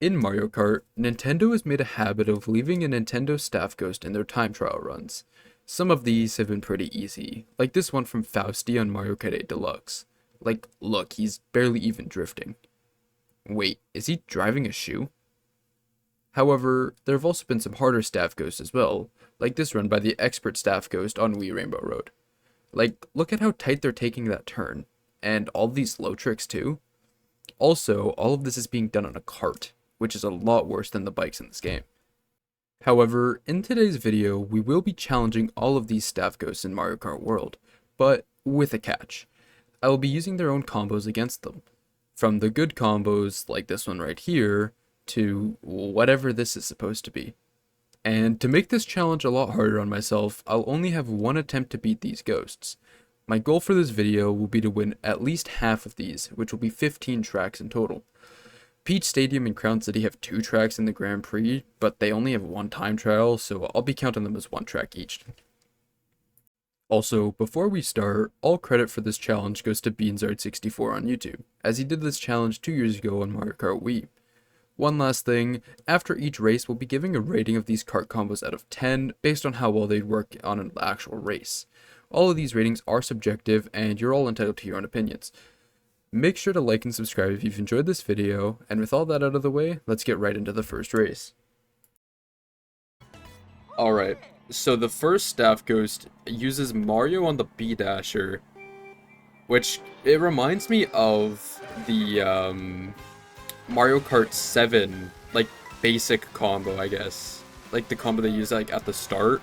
In Mario Kart, Nintendo has made a habit of leaving a Nintendo staff ghost in their time trial runs. Some of these have been pretty easy, like this one from Fausti on Mario Kart 8 Deluxe. Like, look, he's barely even drifting. Wait, is he driving a shoe? However, there have also been some harder staff ghosts as well, like this run by the expert staff ghost on Wii Rainbow Road. Like, look at how tight they're taking that turn, and all these slow tricks too. Also, all of this is being done on a cart, which is a lot worse than the bikes in this game. However, in today's video, we will be challenging all of these staff ghosts in Mario Kart World, but with a catch. I will be using their own combos against them. From the good combos, like this one right here, to whatever this is supposed to be. And to make this challenge a lot harder on myself, I'll only have one attempt to beat these ghosts. My goal for this video will be to win at least half of these, which will be 15 tracks in total. Peach Stadium and Crown City have 2 tracks in the Grand Prix, but they only have 1 time trial, so I'll be counting them as 1 track each. Also, before we start, all credit for this challenge goes to Beanzard64 on YouTube, as he did this challenge 2 years ago on Mario Kart Wii. One last thing, after each race we'll be giving a rating of these kart combos out of 10 based on how well they'd work on an actual race. All of these ratings are subjective and you're all entitled to your own opinions. Make sure to like and subscribe if you've enjoyed this video, and with all that out of the way, let's get right into the first race. Alright, so the first staff ghost uses Mario on the B-Dasher, which it reminds me of the Mario Kart 7, like, basic combo, I guess. Like the combo they use like at the start,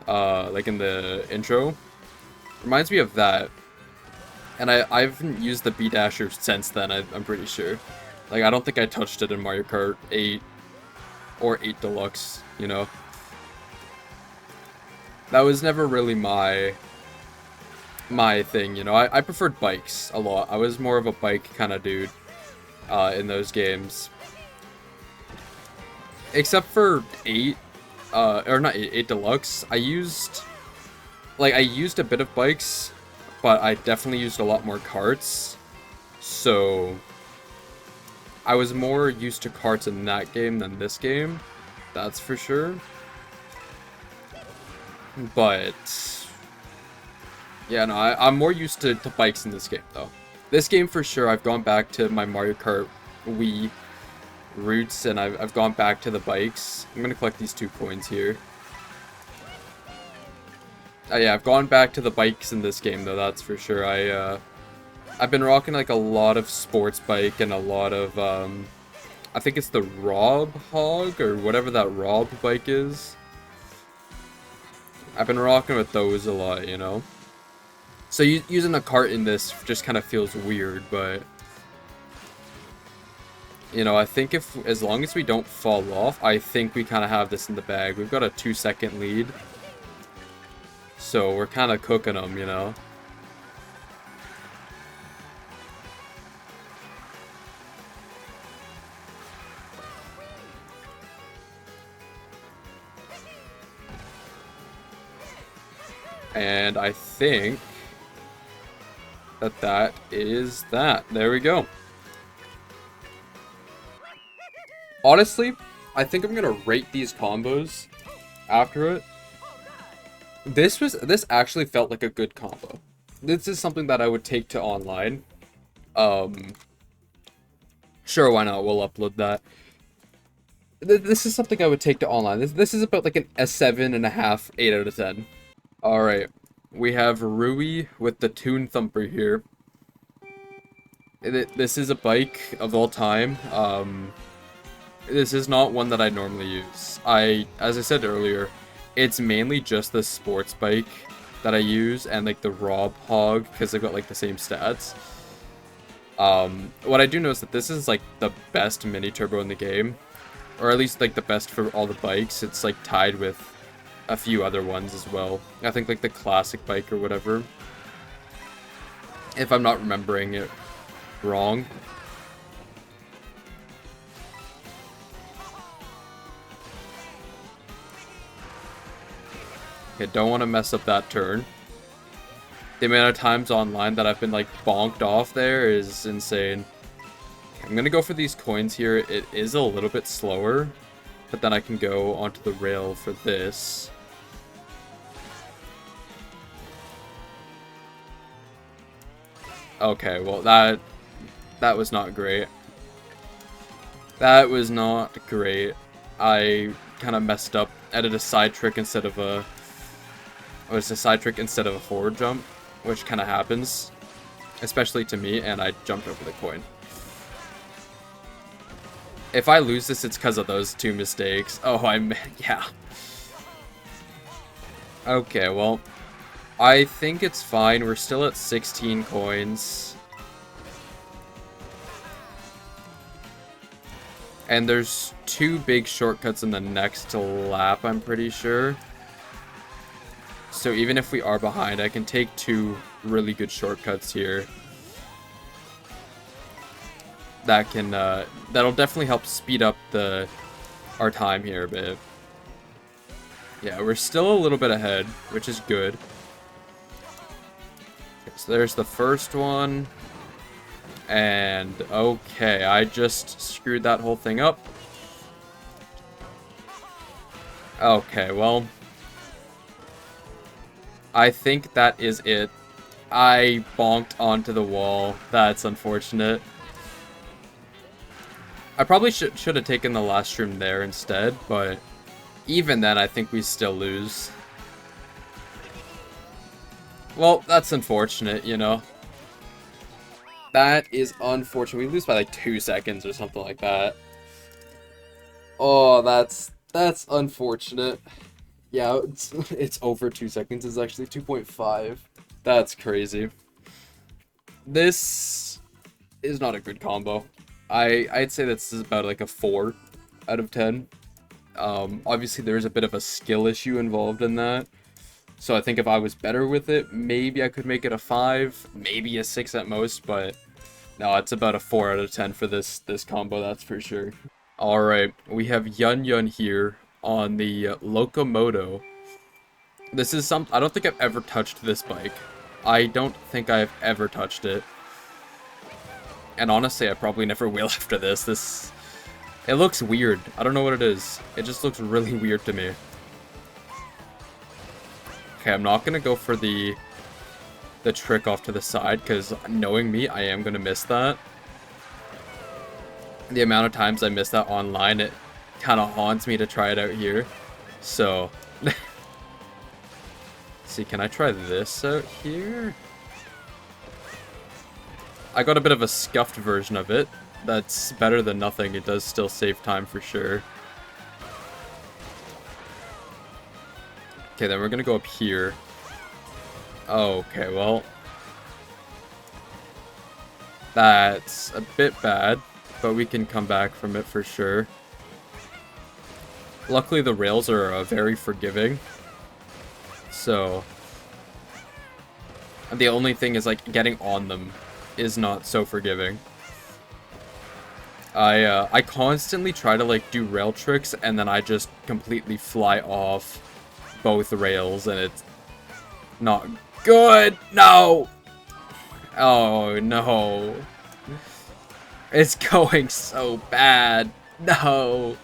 like in the intro. Reminds me of that. And I haven't used the B-Dasher since then, I'm pretty sure. Like, I don't think I touched it in Mario Kart 8 or 8 Deluxe, you know? That was never really my thing, you know? I preferred bikes a lot. I was more of a bike kind of dude in those games. Except for 8, or not 8, 8 Deluxe, I used a bit of bikes, but I definitely used a lot more carts, so I was more used to carts in that game than this game, that's for sure. But yeah, no, I'm more used to bikes in this game, though. This game, for sure, I've gone back to my Mario Kart Wii roots, and I've gone back to the bikes. I'm gonna collect these 2 coins here. Yeah, I've gone back to the bikes in this game, though, that's for sure. I've been rocking, like, a lot of sports bike and a lot of, I think it's the Rob Hog, or whatever that Rob bike is. I've been rocking with those a lot, you know? So using a cart in this just kind of feels weird, but you know, I think as long as we don't fall off, I think we kind of have this in the bag. We've got a 2-second lead. So we're kind of cooking them, you know. And I think that is that. There we go. Honestly, I think I'm gonna rate these combos after it. This actually felt like a good combo. This is something that I would take to online. Sure, why not? We'll upload that. This is something I would take to online. This is about like a 7.5, 8 out of 10. Alright, we have Rui with the Toon Thumper here. This is a bike of all time. This is not one that I normally use. As I said earlier, it's mainly just the sports bike that I use, and like the Rob Hog, because they've got like the same stats. What I do know is that this is like the best mini turbo in the game, or at least like the best for all the bikes. It's like tied with a few other ones as well. I think like the classic bike or whatever, if I'm not remembering it wrong. Okay, don't want to mess up that turn. The amount of times online that I've been like bonked off there is insane. I'm gonna go for these coins here. It is a little bit slower, but then I can go onto the rail for this. Okay, well that was not great. That was not great. I kind of messed up. I did a side trick instead of a... It was a side trick instead of a forward jump, which kind of happens, especially to me, and I jumped over the coin. If I lose this, it's because of those two mistakes. Oh, yeah. Okay, well, I think it's fine. We're still at 16 coins. And there's 2 big shortcuts in the next lap, I'm pretty sure. So even if we are behind, I can take 2 really good shortcuts here. That can, that'll definitely help speed up our time here a bit. Yeah, we're still a little bit ahead, which is good. Okay, so there's the first one. And, okay, I just screwed that whole thing up. Okay, well, I think that is it. I bonked onto the wall. That's unfortunate. I probably should have taken the last room there instead, but even then, I think we still lose. Well, that's unfortunate, you know. That is unfortunate. We lose by like 2 seconds or something like that. Oh, that's unfortunate. Yeah, it's over 2 seconds. It's actually 2.5. That's crazy. This is not a good combo. I'd say this is about like a 4 out of 10. Obviously there's a bit of a skill issue involved in that. So I think if I was better with it, maybe I could make it a 5, maybe a 6 at most, but no, it's about a 4 out of 10 for this combo, that's for sure. Alright, we have Yun Yun here on the Locomoto. This is I don't think I've ever touched this bike. I don't think I've ever touched it. And honestly, I probably never will after this. It looks weird. I don't know what it is. It just looks really weird to me. Okay, I'm not gonna go for the trick off to the side, because knowing me, I am gonna miss that. The amount of times I miss that online, it kind of haunts me to try it out here. So, see, can I try this out here? I got a bit of a scuffed version of it. That's better than nothing. It does still save time for sure. Okay, then we're gonna go up here. Okay, well, that's a bit bad, but we can come back from it for sure. Luckily, the rails are very forgiving. So, and the only thing is, like, getting on them is not so forgiving. I constantly try to, like, do rail tricks, and then I just completely fly off both rails, and it's not good. No! Oh, no. It's going so bad. No.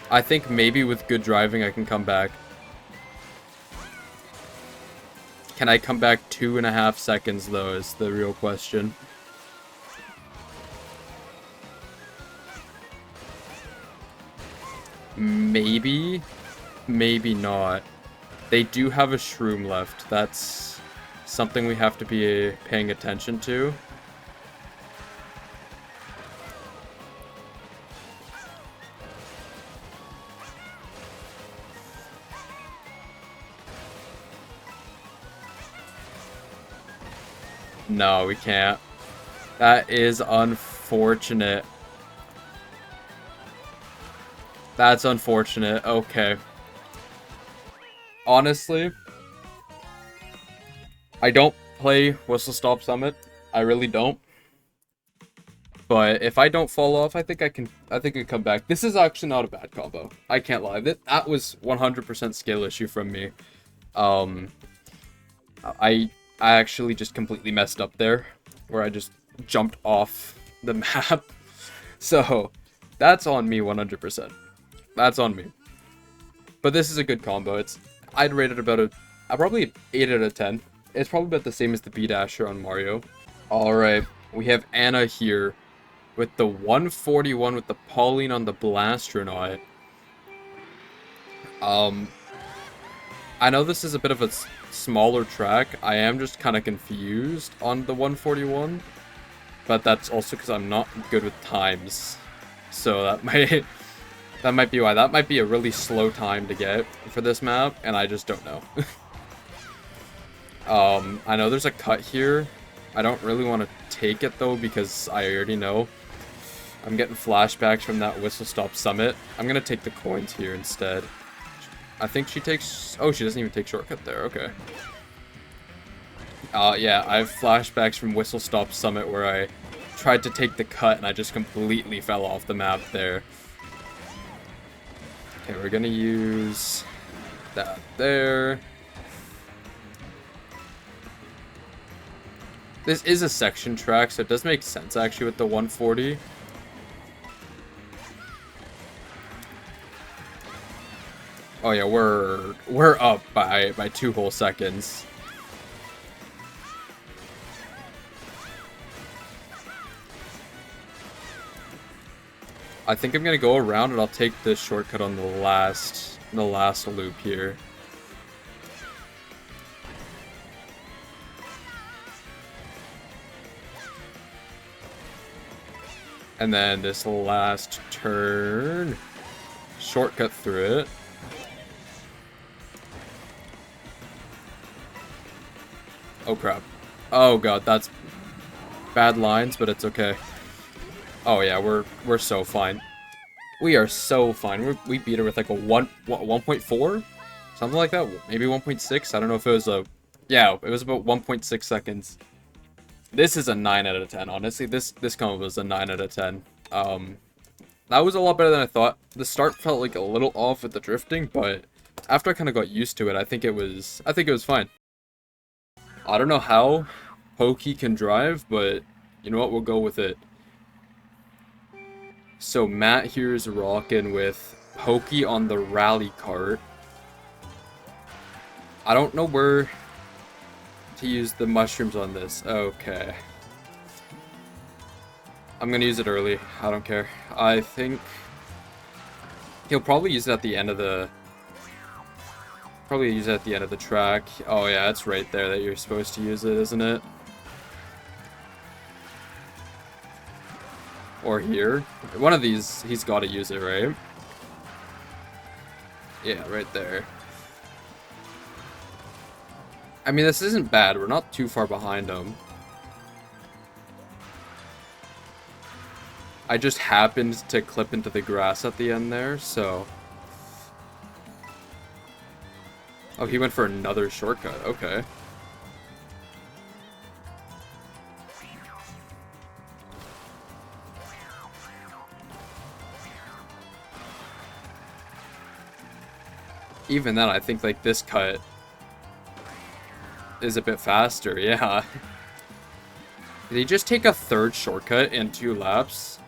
I think maybe with good driving I can come back. Can I come back 2.5 seconds, though, is the real question. Maybe. Maybe not. They do have a shroom left. That's something we have to be paying attention to. No, we can't. That is unfortunate. That's unfortunate. Okay. Honestly, I don't play Whistle Stop Summit. I really don't. But if I don't fall off, I think I can come back. This is actually not a bad combo. I can't lie. That was 100% skill issue from me. I I actually just completely messed up there, where I just jumped off the map. So, that's on me 100%. That's on me. But this is a good combo. I'd rate it about probably 8 out of 10. It's probably about the same as the B-Dasher on Mario. Alright, we have Anna here with the 141 with the Pauline on the Blastronaut. I know this is a bit of a smaller track. I am just kind of confused on the 141. But that's also because I'm not good with times. So that might be why. That might be a really slow time to get for this map, and I just don't know. I know there's a cut here. I don't really want to take it though because I already know. I'm getting flashbacks from that Whistle Stop Summit. I'm gonna take the coins here instead. I think she takes... Oh, she doesn't even take shortcut there. Okay. Yeah, I have flashbacks from Whistle Stop Summit where I tried to take the cut and I just completely fell off the map there. Okay, we're gonna use that there. This is a section track, so it does make sense actually with the 140. Oh yeah, we're up by 2 whole seconds. I think I'm gonna go around and I'll take the shortcut on the last loop here. And then this last turn, shortcut through it. Oh crap. Oh god, that's bad lines, but it's okay. Oh yeah, we're so fine. We are so fine. We beat her with like a 1.4? Something like that. Maybe 1.6. I don't know if it was a... Yeah, it was about 1.6 seconds. This is a 9 out of 10, honestly. This combo was a 9 out of 10. That was a lot better than I thought. The start felt like a little off with the drifting, but after I kind of got used to it, I think it was fine. I don't know how Pokey can drive, but you know what? We'll go with it. So Matt here is rocking with Pokey on the rally cart. I don't know where to use the mushrooms on this. Okay. I'm gonna use it early. I don't care. I think he'll probably use it at the end of the... Probably use it at the end of the track. Oh yeah, it's right there that you're supposed to use it, isn't it? Or here. One of these, he's got to use it, right? Yeah, right there. I mean, this isn't bad. We're not too far behind him. I just happened to clip into the grass at the end there, so... Oh, he went for another shortcut. Okay. Even then, I think, like, this cut is a bit faster, yeah. Did he just take a third shortcut in 2 laps?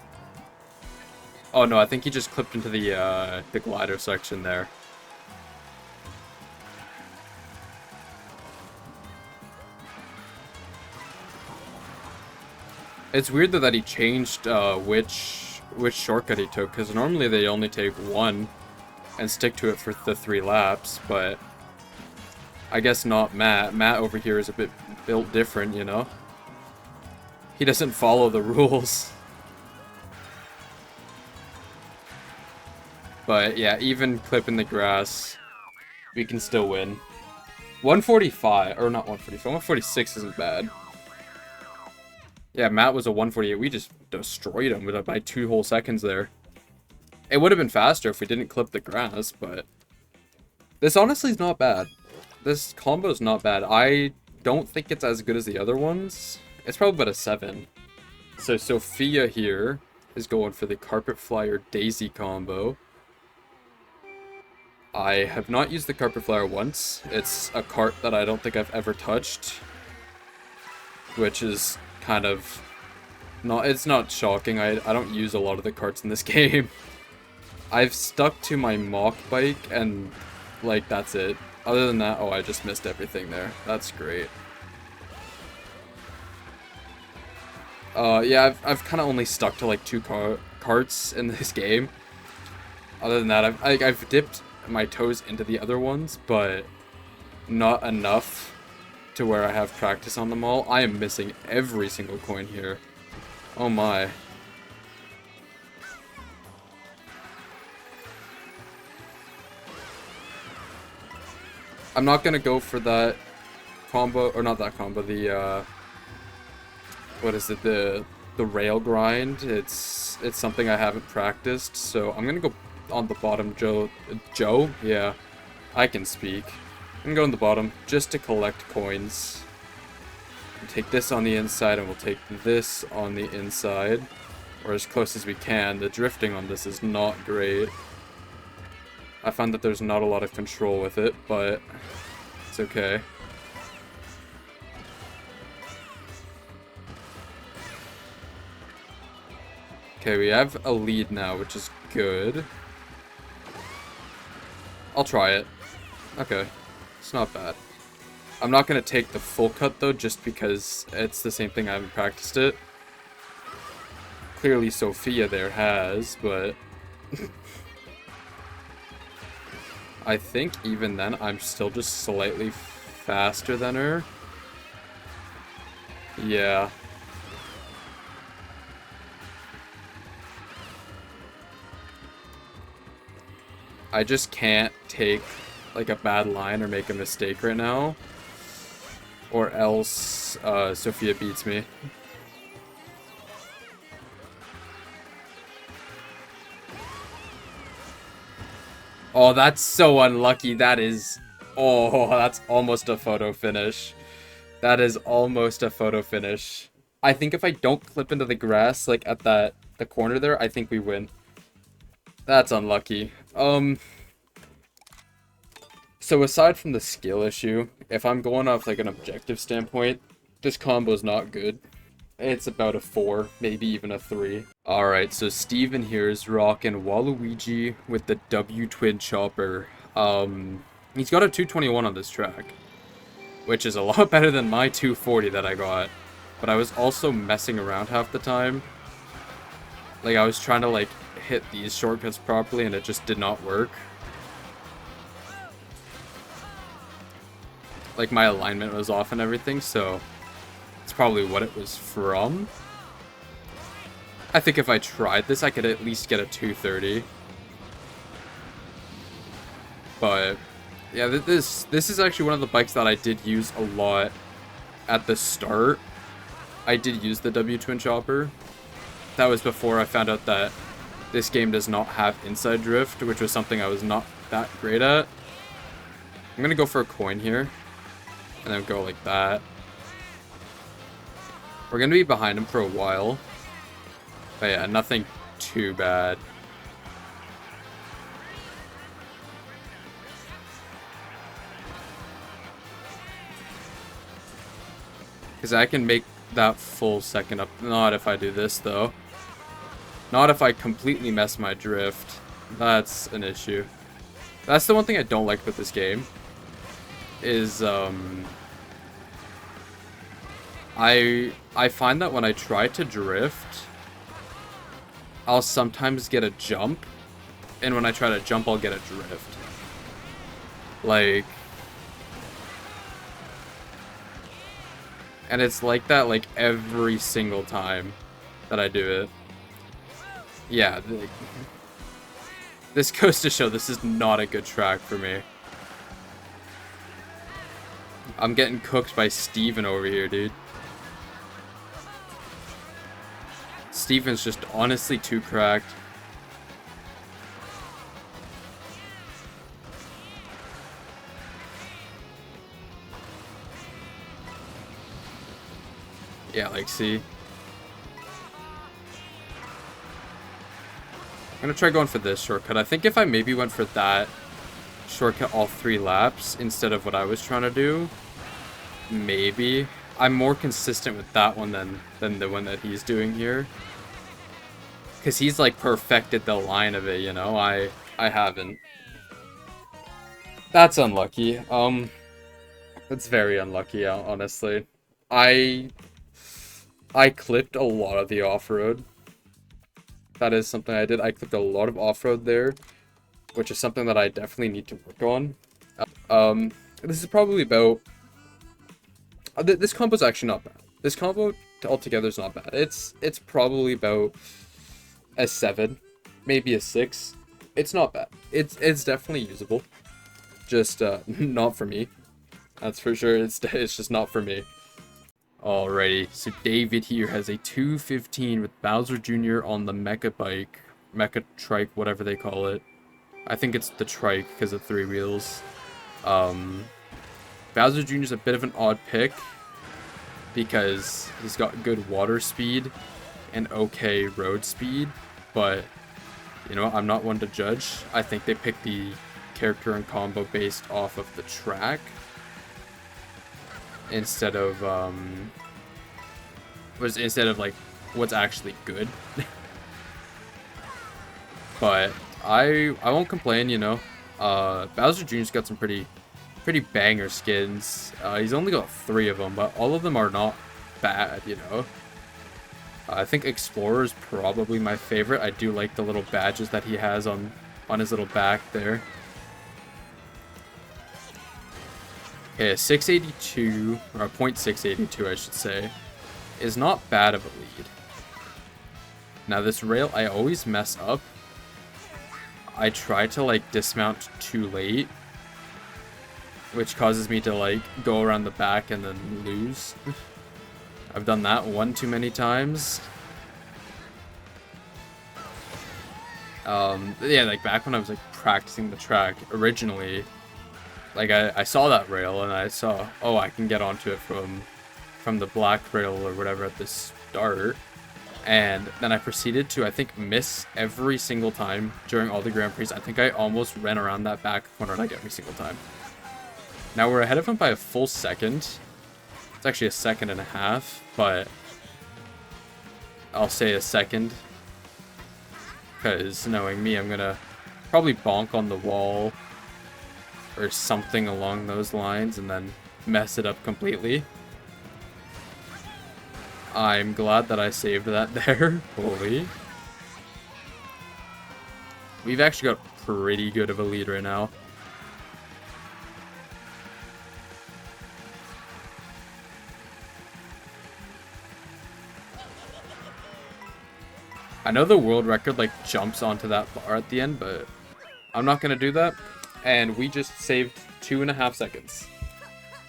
Oh, no, I think he just clipped into the glider section there. It's weird, though, that he changed which shortcut he took, because normally they only take 1 and stick to it for the 3 laps, but I guess not Matt. Matt over here is a bit built different, you know? He doesn't follow the rules. But yeah, even clipping the grass, we can still win. 145, or not 145, 146 isn't bad. Yeah, Matt was a 148. We just destroyed him by 2 whole seconds there. It would have been faster if we didn't clip the grass, but... This honestly is not bad. This combo is not bad. I don't think it's as good as the other ones. It's probably about a 7. So Sophia here is going for the Carpet Flyer Daisy combo. I have not used the Carpet Flyer once. It's a cart that I don't think I've ever touched. which is kind of not, it's not shocking. I don't use a lot of the carts in this game. I've stuck to my mock bike and like that's it. Other than that, oh, I just missed everything there. That's great. Yeah, I've kind of only stuck to like two carts in this game. Other than that, I've dipped my toes into the other ones, but not enough to where I have practice on them all. I am missing every single coin here. Oh my. I'm not gonna go for that combo, or not that combo, the, what is it, the rail grind. It's something I haven't practiced, so I'm gonna go on the bottom, Joe? Yeah, I can speak. I'm gonna go on the bottom, just to collect coins. We'll take this on the inside, and we'll take this on the inside, or as close as we can. The drifting on this is not great. I found that there's not a lot of control with it, but it's okay. Okay, we have a lead now, which is good. I'll try it. Okay, it's not bad. I'm not going to take the full cut, though, just because it's the same thing. I haven't practiced it. Clearly, Sophia there has, but I think even then, I'm still just slightly faster than her. Yeah. I just can't take, like, a bad line or make a mistake right now. Or else, Sophia beats me. Oh, that's so unlucky. That is... Oh, that's almost a photo finish. That is almost a photo finish. I think if I don't clip into the grass, like, at the corner there, I think we win. That's unlucky. So aside from the skill issue, if I'm going off, like, an objective standpoint, this combo's not good. It's about a 4, maybe even a 3. Alright, so Steven here is rocking Waluigi with the W Twin Chopper. He's got a 221 on this track, which is a lot better than my 240 that I got. But I was also messing around half the time. Like, I was trying to, like, hit these shortcuts properly, and it just did not work. Like, my alignment was off and everything, so it's probably what it was from. I think if I tried this, I could at least get a 230. But yeah, this is actually one of the bikes that I did use a lot at the start. I did use the W Twin Chopper. That was before I found out that this game does not have inside drift, which was something I was not that great at. I'm gonna go for a coin here, and then go like that. We're gonna be behind him for a while. But yeah, nothing too bad. Because I can make that full second up. Not if I do this, though. Not if I completely mess my drift. That's an issue. That's the one thing I don't like with this game. Is, I find that when I try to drift, I'll sometimes get a jump, and when I try to jump, I'll get a drift. Like, and it's like that, like, every single time that I do it. Yeah, this goes to show this is not a good track for me. I'm getting cooked by Steven over here, dude. Steven's just honestly too cracked. Yeah, like, see? I'm gonna try going for this shortcut. I think if I maybe went for that shortcut all 3 laps instead of what I was trying to do, maybe I'm more consistent with that one than the one that he's doing here. Because he's like perfected the line of it, you know? I haven't. That's unlucky. That's very unlucky, honestly. I I clipped a lot of the off-road. That is something I did. I clipped a lot of off-road there, which is something that I definitely need to work on. This is probably about... this combo's actually not bad. This combo altogether is not bad. It's probably about a 7, maybe a 6. It's not bad. It's definitely usable. Just not for me. That's for sure. It's just not for me. Alrighty, so David here has a 215 with Bowser Jr. on the Mecha Bike, Mecha Trike, whatever they call it. I think it's the Trike because of 3 wheels. Bowser Jr. is a bit of an odd pick because he's got good water speed and okay road speed, but you know, I'm not one to judge. I think they picked the character and combo based off of the track instead of like what's actually good. But I won't complain, you know. Bowser Jr.'s got some pretty banger skins. He's only got 3 of them, but all of them are not bad, you know. I think Explorer is probably my favorite. I do like the little badges that he has on his little back there. Okay, a 682, or a .682 I should say, is not bad of a lead. Now this rail, I always mess up. I try to like dismount too late, which causes me to like go around the back and then lose. I've done that one too many times. Yeah, like back when I was like practicing the track originally, like I saw that rail and I saw, oh, I can get onto it from the black rail or whatever at the start. And then I proceeded to, I think, miss every single time during all the Grand Prix. I think I almost ran around that back corner like every single time. Now we're ahead of him by a full second. It's actually a 1.5 seconds, but I'll say a second. Because knowing me, I'm gonna probably bonk on the wall or something along those lines and then mess it up completely. I'm glad that I saved that there. Holy. We've actually got pretty good of a lead right now. I know the world record like jumps onto that bar at the end, but I'm not gonna do that. And we just saved 2.5 seconds,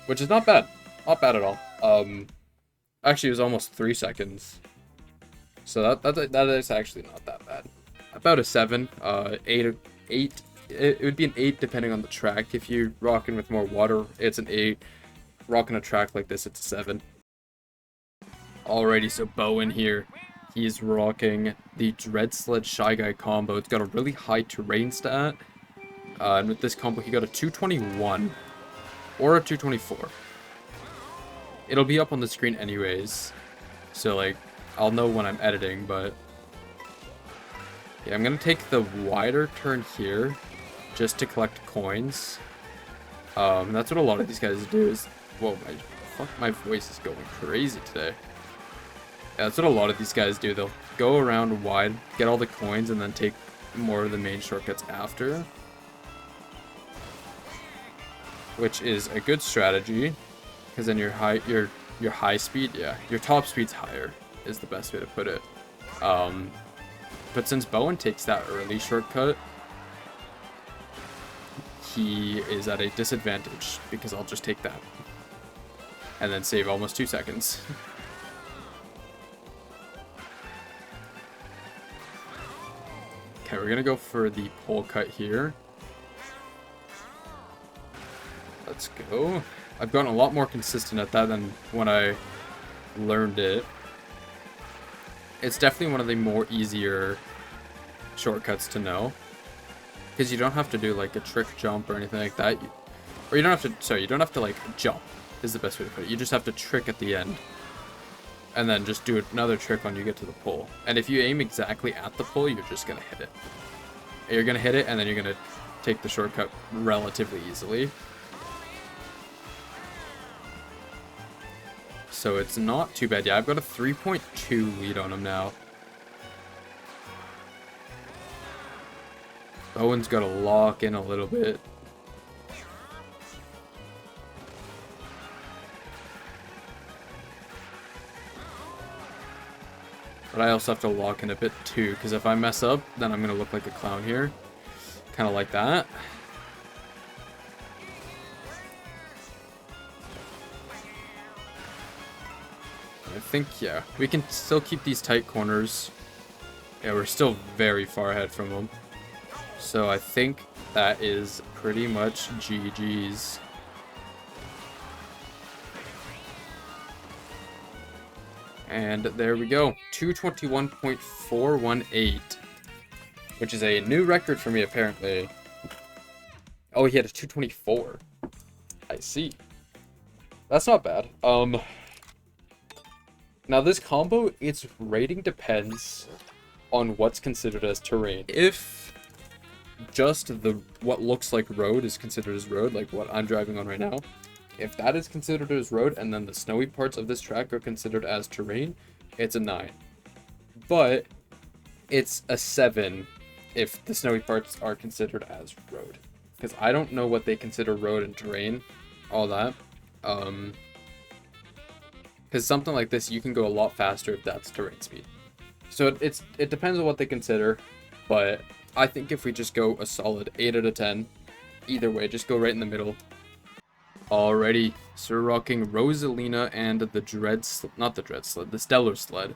which is not bad. Not bad at all. Actually, it was almost 3 seconds. So that is actually not that bad. About a 7, 8. It would be an 8 depending on the track. If you're rocking with more water, it's an 8. Rocking a track like this, it's a 7. Alrighty, so Bowen here. He's rocking the Dread Sled Shy Guy combo. It's got a really high terrain stat. And with this combo, he got a 221 or a 224. It'll be up on the screen anyways. So, like, I'll know when I'm editing, but... yeah, I'm gonna take the wider turn here just to collect coins. That's what a lot of these guys do is... whoa, my voice is going crazy today. Yeah, that's what a lot of these guys do. They'll go around wide, get all the coins, and then take more of the main shortcuts after. Which is a good strategy, because then your high speed, yeah, your top speed's higher, is the best way to put it. But since Bowen takes that early shortcut, he is at a disadvantage, because I'll just take that. And then save almost 2 seconds. Okay, we're gonna go for the pole cut here. Let's go. I've gotten a lot more consistent at that than when I learned it. It's definitely one of the more easier shortcuts to know. Because you don't have to do like a trick jump or anything like that. Or you don't have to, sorry, you don't have to like jump. is the best way to put it. You just have to trick at the end. And then just do another trick when you get to the pole. And if you aim exactly at the pole, you're just going to hit it. You're going to hit it, and then you're going to take the shortcut relatively easily. So it's not too bad. Yeah, I've got a 3.2 lead on him now. Owen's got to lock in a little bit. But I also have to lock in a bit too, because if I mess up, then I'm going to look like a clown here. Kind of like that. I think, yeah, we can still keep these tight corners. Yeah, we're still very far ahead from them. So I think that is pretty much GG's. And there we go, 221.418, which is a new record for me, apparently. Oh, he had a 224. I see. That's not bad. Now this combo, its rating depends on what's considered as terrain. If just what looks like road is considered as road, like what I'm driving on right now, if that is considered as road, and then the snowy parts of this track are considered as terrain, it's a 9. But it's a 7 if the snowy parts are considered as road. Because I don't know what they consider road and terrain, all that. Because something like this, you can go a lot faster if that's terrain speed. So it depends on what they consider, but I think if we just go a solid 8 out of 10, either way, just go right in the middle. Alrighty, so we're rocking Rosalina and the the Stellar Sled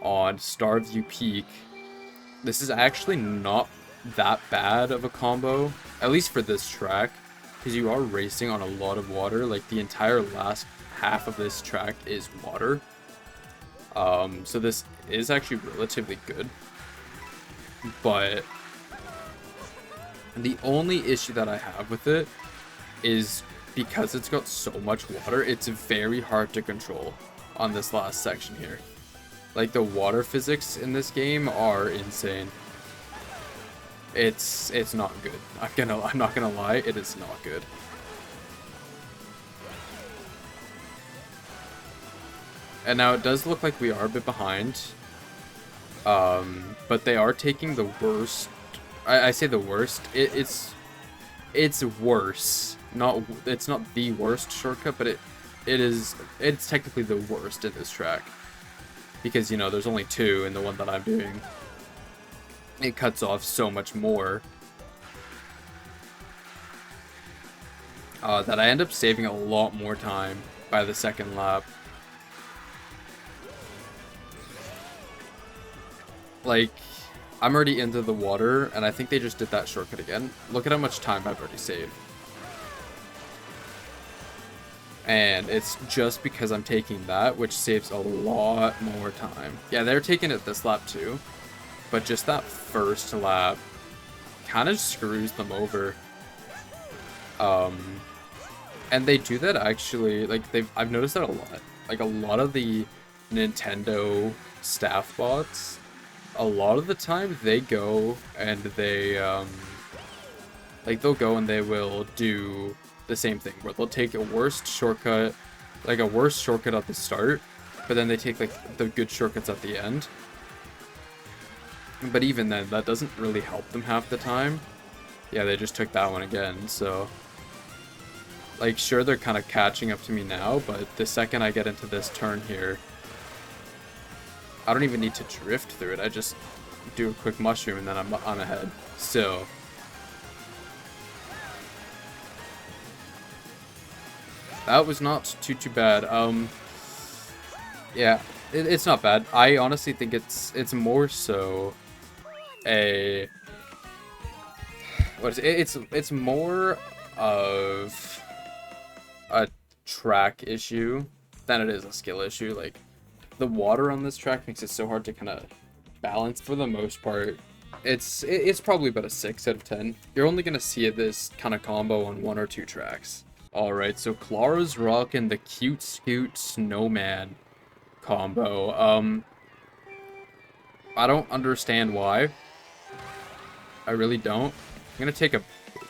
on Starview Peak. This is actually not that bad of a combo, at least for this track, because you are racing on a lot of water. Like the entire last half of this track is water. So this is actually relatively good, but the only issue that I have with it is because it's got so much water, it's very hard to control on this last section here. Like the water physics in this game are insane. It's not good. I'm not gonna lie, it is not good. And now it does look like we are a bit behind. But they are taking the worst. I say the worst. It's worse. It's not the worst shortcut, but it's technically the worst in this track. Because, you know, there's only 2 in the one that I'm doing. It cuts off so much more. That I end up saving a lot more time by the second lap. Like, I'm already into the water, and I think they just did that shortcut again. Look at how much time I've already saved. And it's just because I'm taking that, which saves a lot more time. Yeah, they're taking it this lap too, but just that first lap kind of screws them over. And they do that actually, like I've noticed that a lot. Like a lot of the Nintendo staff bots, a lot of the time they go and they they'll go and they will do the same thing where they'll take a worst shortcut at the start, but then they take like the good shortcuts at the end. But even then, that doesn't really help them half the time. Yeah, they just took that one again, so like sure they're kind of catching up to me now, but the second I get into this turn here, I don't even need to drift through it. I just do a quick mushroom and then I'm ahead. So that was not too bad. Yeah, it's not bad. I honestly think it's more so a it's more of a track issue than it is a skill issue. Like the water on this track makes it so hard to kind of balance. For the most part, it's probably about a 6 out of 10. You're only gonna see this kind of combo on 1 or 2 tracks. Alright, so Clara's rocking the cute scoot snowman combo. I don't understand why. I really don't. I'm gonna take a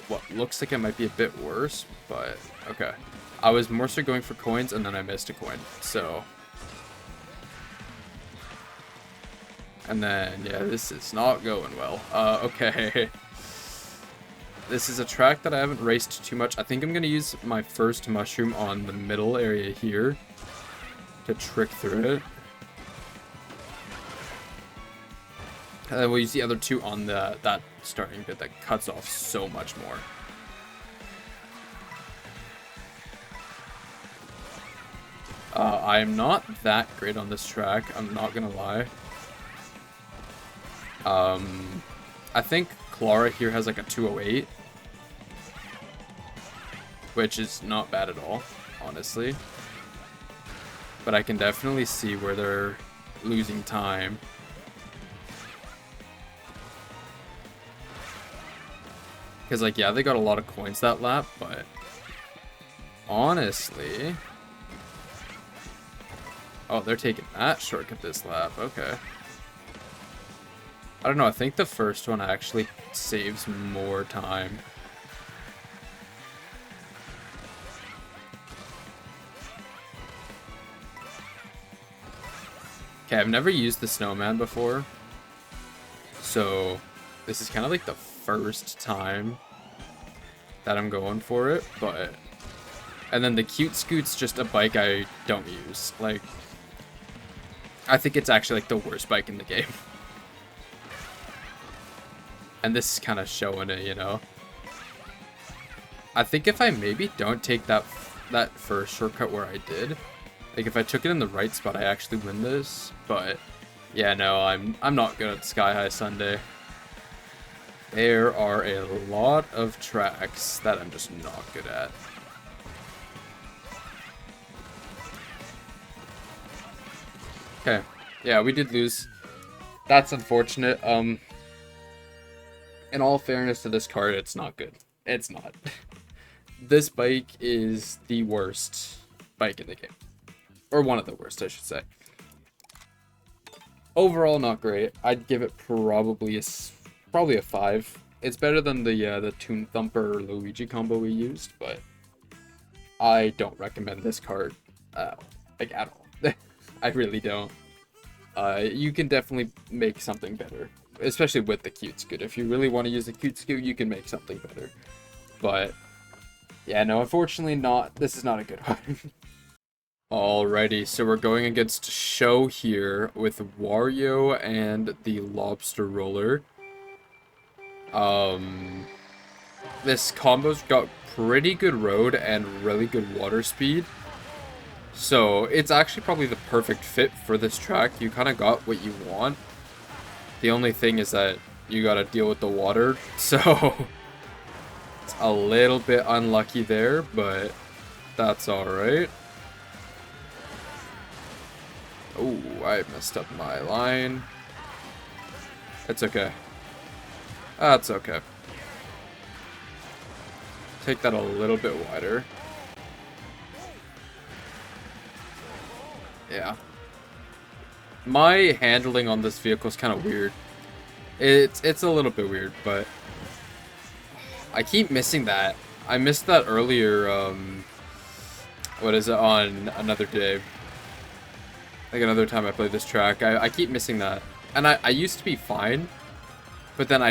what looks like it might be a bit worse, but okay. I was more so going for coins and then I missed a coin. So and then yeah, this is not going well. Okay. This is a track that I haven't raced too much. I think I'm gonna use my first mushroom on the middle area here to trick through it. And then we'll use the other two on that starting bit that cuts off so much more. I am not that great on this track, I'm not gonna lie. I think Clara here has like a 208, which is not bad at all, honestly. But I can definitely see where they're losing time. Because, like, yeah, they got a lot of coins that lap, but honestly... Oh, they're taking that shortcut this lap. Okay. I don't know. I think the first one actually saves more time. Okay, I've never used the snowman before. So, this is kind of like the first time that I'm going for it, but... And then the cute scoot's just a bike I don't use. Like, I think it's actually like the worst bike in the game. And this is kind of showing it, you know. I think if I maybe don't take that first shortcut where I did, like if I took it in the right spot, I actually win this. But yeah, no, I'm not good at Sky High Sunday. There are a lot of tracks that I'm just not good at. Okay, yeah, we did lose. That's unfortunate. In all fairness to this card, it's not good. It's not. This bike is the worst bike in the game. Or one of the worst, I should say. Overall, not great. I'd give it probably a 5. It's better than the Toon Thumper Luigi combo we used, but I don't recommend this card, like at all. I really don't. You can definitely make something better, especially with the cute scoot. If you really want to use the cute scoot, you can make something better. But yeah, no, unfortunately not. This is not a good one. Alrighty, so we're going against Show here with Wario and the Lobster Roller. This combo's got pretty good road and really good water speed. So it's actually probably the perfect fit for this track. You kind of got what you want. The only thing is that you gotta deal with the water, so it's a little bit unlucky there, but that's alright. Oh, I messed up my line. It's okay. That's okay. Take that a little bit wider. Yeah. My handling on this vehicle is kind of weird. It's a little bit weird, but I keep missing that. I missed that earlier, what is it, on another day. Like another time I played this track. I keep missing that. And I used to be fine, but then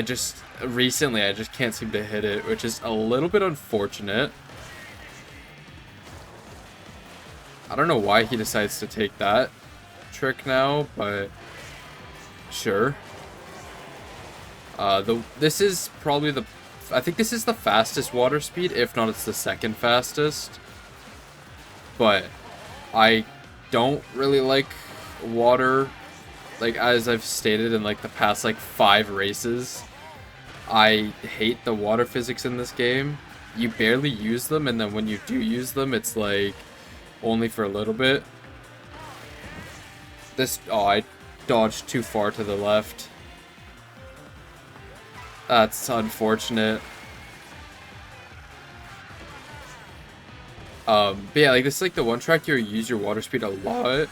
recently I just can't seem to hit it, which is a little bit unfortunate. I don't know why he decides to take that trick now, but sure. This is probably I think this is the fastest water speed, if not it's the second fastest. But I don't really like water, like as I've stated in like the past like 5 races. I hate the water physics in this game. You barely use them, and then when you do use them, it's like only for a little bit. Oh, I dodged too far to the left. That's unfortunate. But yeah, like this is like the one track you use your water speed a lot,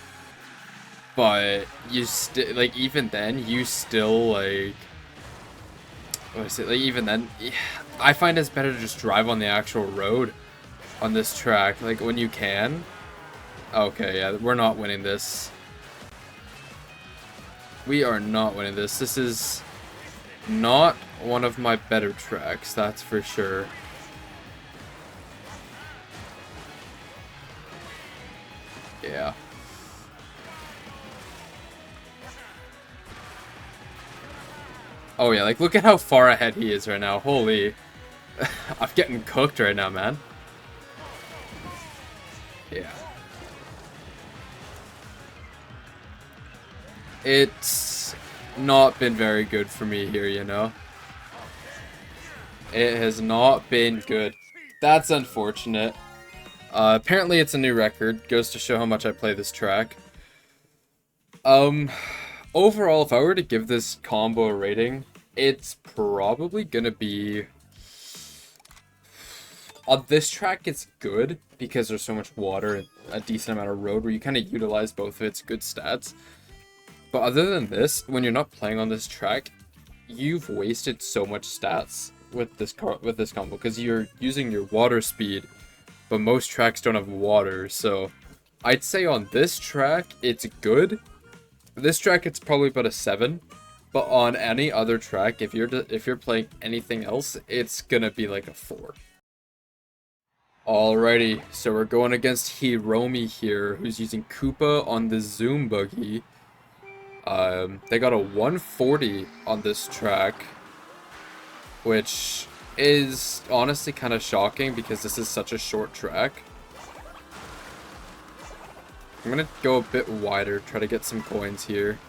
but you still like even then you still like what is it like even then I find it's better to just drive on the actual road on this track like when you can. Okay, yeah, we're not winning this. We are not winning this. This is not one of my better tracks, that's for sure. Yeah. Oh yeah, like look at how far ahead he is right now. Holy. I'm getting cooked right now, man. Yeah. It's not been very good for me here, you know? It has not been good. That's unfortunate. Apparently it's a new record. Goes to show how much I play this track. Um, Overall, if I were to give this combo a rating, it's probably gonna be... On this track, it's good, because there's so much water and a decent amount of road where you kind of utilize both of its good stats. But other than this, when you're not playing on this track, you've wasted so much stats with this combo, because you're using your water speed, but most tracks don't have water, so I'd say on this track, it's good. This track, it's probably about a 7. But on any other track, if you're playing anything else, it's gonna be like a 4. Alrighty, so we're going against Hiromi here, who's using Koopa on the Zoom Buggy. They got a 140 on this track, which is honestly kind of shocking because this is such a short track. I'm gonna go a bit wider, try to get some coins here.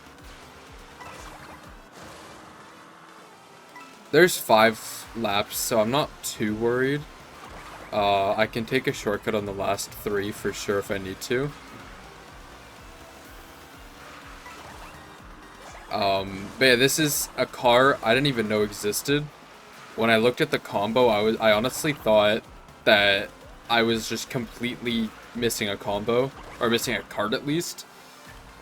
There's 5 laps, so I'm not too worried. I can take a shortcut on the last 3 for sure if I need to. But yeah, this is a car I didn't even know existed. When I looked at the combo, I honestly thought that I was just completely missing a combo, or missing a card at least.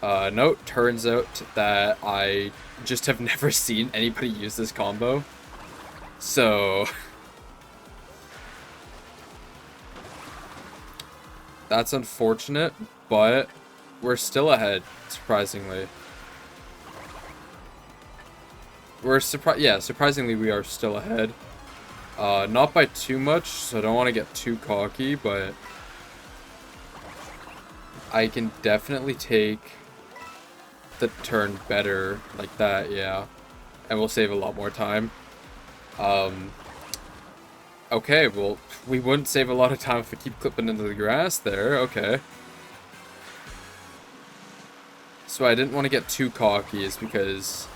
No, turns out that I just have never seen anybody use this combo. So... that's unfortunate, but we're still ahead, surprisingly. Surprisingly we are still ahead. Not by too much, so I don't want to get too cocky, but I can definitely take the turn better like that, yeah. And we'll save a lot more time. Okay, well, we wouldn't save a lot of time if we keep clipping into the grass there, okay. So I didn't want to get too cocky, is because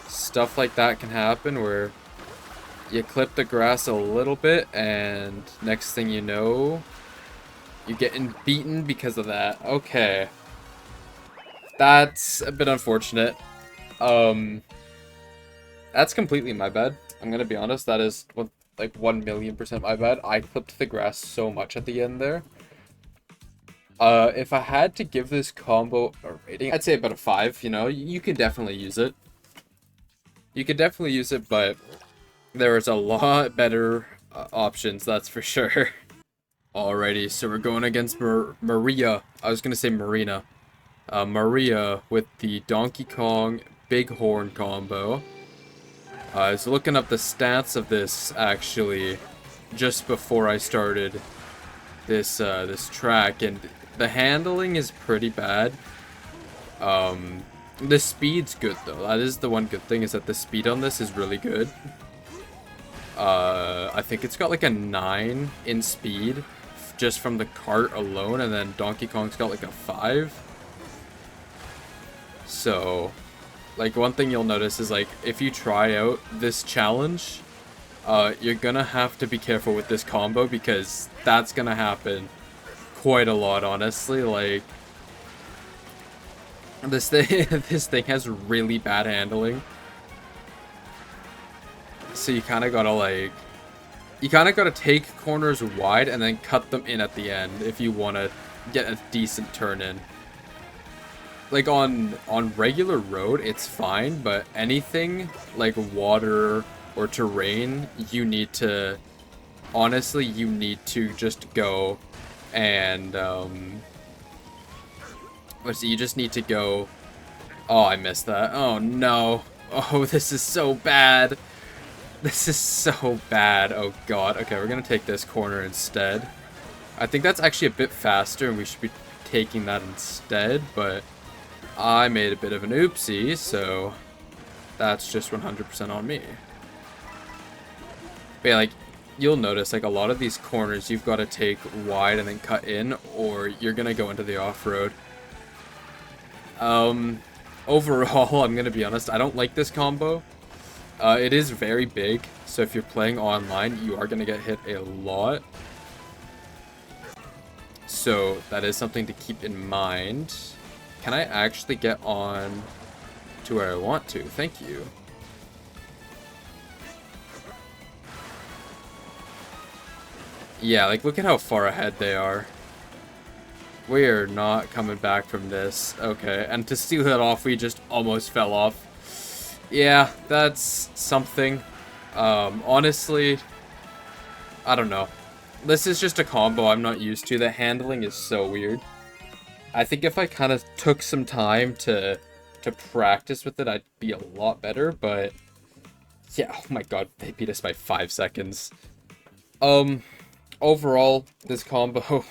stuff like that can happen where you clip the grass a little bit and next thing you know, you're getting beaten because of that. Okay. That's a bit unfortunate. That's completely my bad. I'm gonna be honest, that is like 1,000,000% my bad. I clipped the grass so much at the end there. If I had to give this combo a rating, I'd say about a 5, you know? You can definitely use it. You could definitely use it, but there's a lot better options, that's for sure. Alrighty, so we're going against Maria. I was gonna say Marina. Maria with the Donkey Kong Big Horn combo. I was looking up the stats of this, actually, just before I started this this track, and the handling is pretty bad. The speed's good, though. That is the one good thing, is that the speed on this is really good. I think it's got like a 9 in speed, just from the cart alone, and then Donkey Kong's got like a 5. So... like, one thing you'll notice is, like, if you try out this challenge, you're gonna have to be careful with this combo, because that's gonna happen quite a lot, honestly. Like, this thing has really bad handling. So you kind of gotta, like, you kind of got to take corners wide and then cut them in at the end if you want to get a decent turn in. Like on regular road, it's fine, but anything like water or terrain, you need to, honestly, you need to just go and, let's see, you just need to go, oh, I missed that. Oh, no. Oh, this is so bad. This is so bad. Oh, God. Okay, we're going to take this corner instead. I think that's actually a bit faster, and we should be taking that instead, but I made a bit of an oopsie, so that's just 100% on me. But yeah, like, you'll notice, like, a lot of these corners you've got to take wide and then cut in, or you're going to go into the off-road. Overall, I'm going to be honest, I don't like this combo. It is very big, so if you're playing online, you are going to get hit a lot. So that is something to keep in mind. Can I actually get on to where I want to? Thank you. Yeah, like, look at how far ahead they are. We are not coming back from this. Okay, and to steal that off, we just almost fell off. Yeah, that's something. Honestly, I don't know. This is just a combo I'm not used to. The handling is so weird. I think if I kind of took some time to practice with it, I'd be a lot better, but yeah, oh my god, they beat us by 5 seconds. Overall, this combo,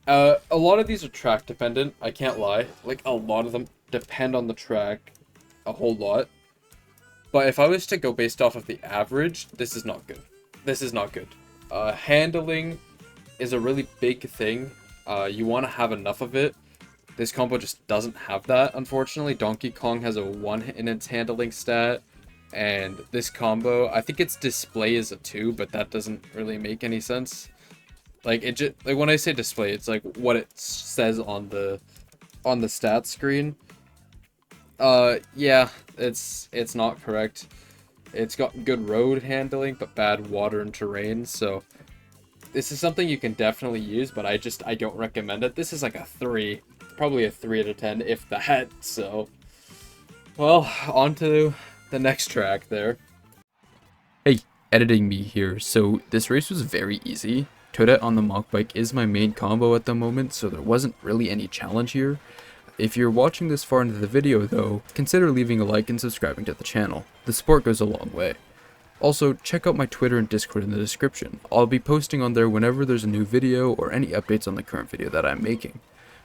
a lot of these are track dependent, I can't lie. Like, a lot of them depend on the track a whole lot. But if I was to go based off of the average, this is not good. This is not good. Handling is a really big thing. You want to have enough of it. This combo just doesn't have that, unfortunately. Donkey Kong has a 1 in its handling stat. And this combo, I think its display is a 2, but that doesn't really make any sense. Like, it just, like, when I say display, it's like what it says on the stats screen. Yeah, it's not correct. It's got good road handling, but bad water and terrain, so this is something you can definitely use, but I don't recommend it. This is like a 3, probably a 3 out of 10, if that, so. Well, on to the next track there. Hey, editing me here. So this race was very easy. Toadette on the mock bike is my main combo at the moment, so there wasn't really any challenge here. If you're watching this far into the video though, consider leaving a like and subscribing to the channel. The support goes a long way. Also, check out my Twitter and Discord in the description. I'll be posting on there whenever there's a new video or any updates on the current video that I'm making.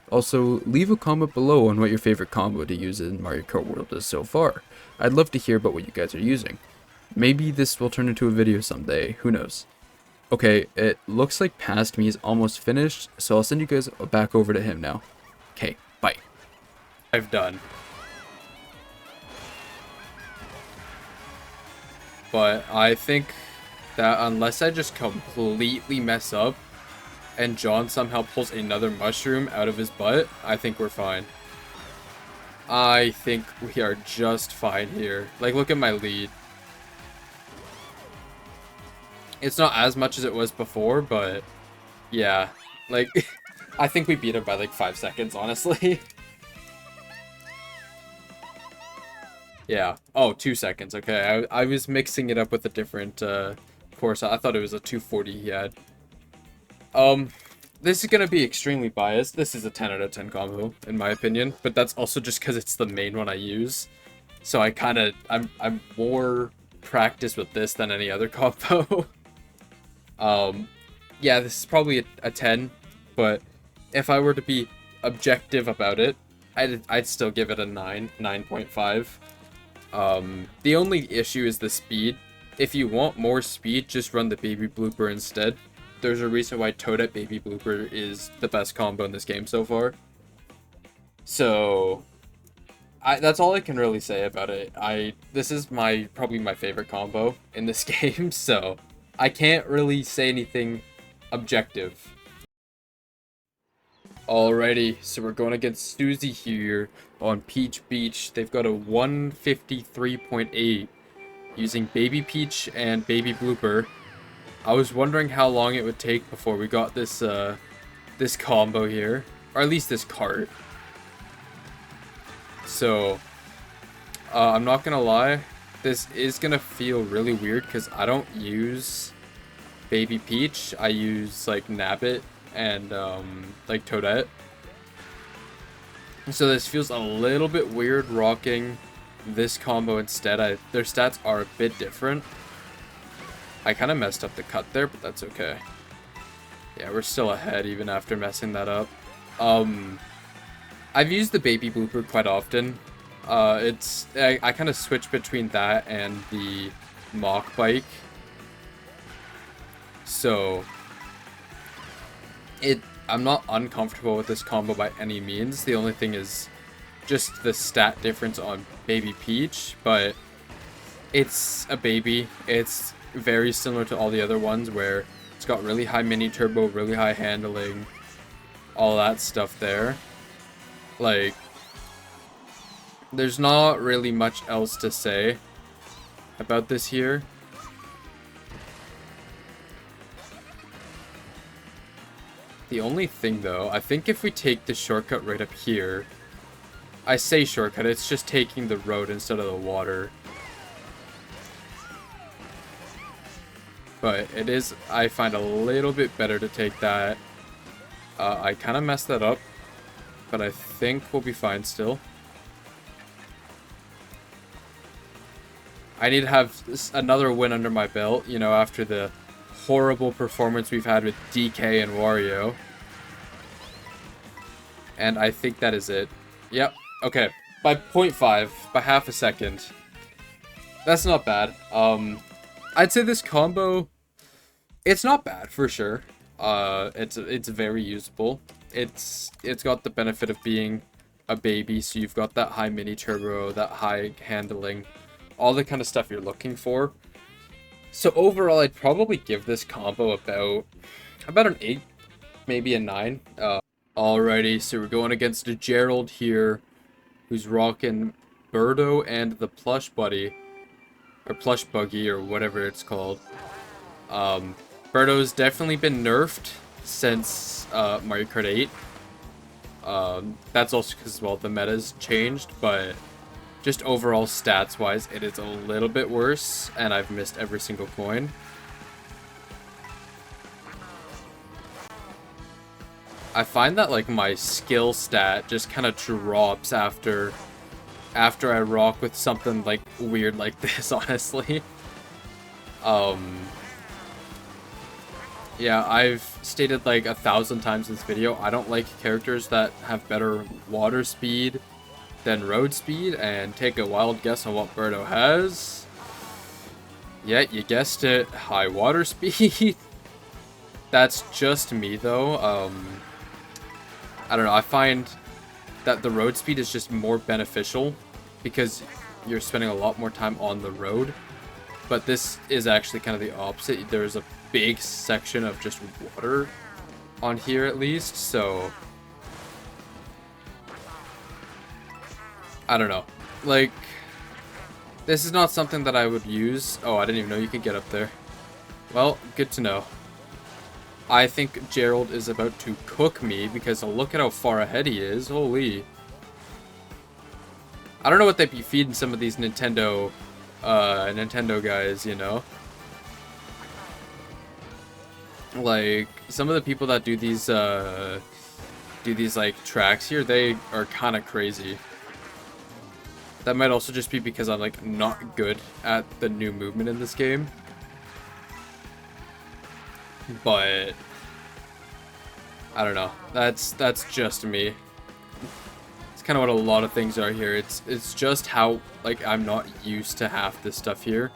Also, leave a comment below on what your favorite combo to use in Mario Kart World is so far. I'd love to hear about what you guys are using. Maybe this will turn into a video someday, who knows. Okay, it looks like Past Me is almost finished, so I'll send you guys back over to him now. Okay, bye. I've done. But I think that unless I just completely mess up and John somehow pulls another mushroom out of his butt, I think we're fine. I think we are just fine here. Like, look at my lead. It's not as much as it was before, but yeah. Like, I think we beat him by like 5 seconds, honestly. Yeah. Oh, 2 seconds. Okay, I was mixing it up with a different course. I thought it was a 240 he had. This is gonna be extremely biased. This is a 10 out of 10 combo, in my opinion. But that's also just because it's the main one I use. So I'm more practiced with this than any other combo. Yeah, this is probably a 10. But if I were to be objective about it, I'd still give it a 9.5. The only issue is the speed. If you want more speed, just run the baby blooper instead. There's a reason why Toadette baby blooper is the best combo in this game so far. So that's all I can really say about it. This is probably my favorite combo in this game, so I can't really say anything objective. Alrighty, so we're going against Susie here on Peach Beach. They've got a 153.8 using Baby Peach and Baby Blooper. I was wondering how long it would take before we got this combo here, or at least this cart. So, I'm not gonna lie, this is gonna feel really weird because I don't use Baby Peach. I use like Nabbit and like Toadette. So this feels a little bit weird rocking this combo instead. Their stats are a bit different. I kind of messed up the cut there, but that's okay. Yeah, we're still ahead even after messing that up. I've used the baby blooper quite often. I kind of switch between that and the mock bike. So I'm not uncomfortable with this combo by any means. The only thing is just the stat difference on Baby Peach, but it's a baby. It's very similar to all the other ones where it's got really high mini turbo, really high handling, all that stuff there. Like, there's not really much else to say about this here. The only thing though, I think if we take the shortcut right up here, I say shortcut, it's just taking the road instead of the water. But it is, I find a little bit better to take that. I kind of messed that up, but I think we'll be fine still. I need to have another win under my belt, you know, after the horrible performance we've had with DK and Wario. And I think that is it. Yep, okay. By 0.5, by half a second. That's not bad. I'd say this combo, it's not bad for sure. It's very usable. It's got the benefit of being a baby, so you've got that high mini turbo, that high handling, all the kind of stuff you're looking for. So overall, I'd probably give this combo about an 8, maybe a 9. Alrighty, so we're going against a Gerald here, who's rocking Birdo and the plush buddy, or plush buggy, or whatever it's called. Birdo's definitely been nerfed since Mario Kart 8. That's also because, well, the meta's changed, but just overall stats-wise, it is a little bit worse, and I've missed every single coin. I find that, like, my skill stat just kind of drops after I rock with something, like, weird like this, honestly. Yeah, I've stated, like, 1,000 times in this video, I don't like characters that have better water speed than road speed, and take a wild guess on what Birdo has. Yeah, you guessed it, high water speed. That's just me, though. I don't know, I find that the road speed is just more beneficial because you're spending a lot more time on the road. But this is actually kind of the opposite. There's a big section of just water on here at least, so I don't know. Like, this is not something that I would use. Oh, I didn't even know you could get up there. Well, good to know. I think Gerald is about to cook me because look at how far ahead he is. Holy. I don't know what they'd be feeding some of these Nintendo guys, you know? Like, some of the people that do these like tracks here, they are kind of crazy. That might also just be because I'm like not good at the new movement in this game. But I don't know. That's just me. It's kind of what a lot of things are here. It's just how, like, I'm not used to half this stuff here.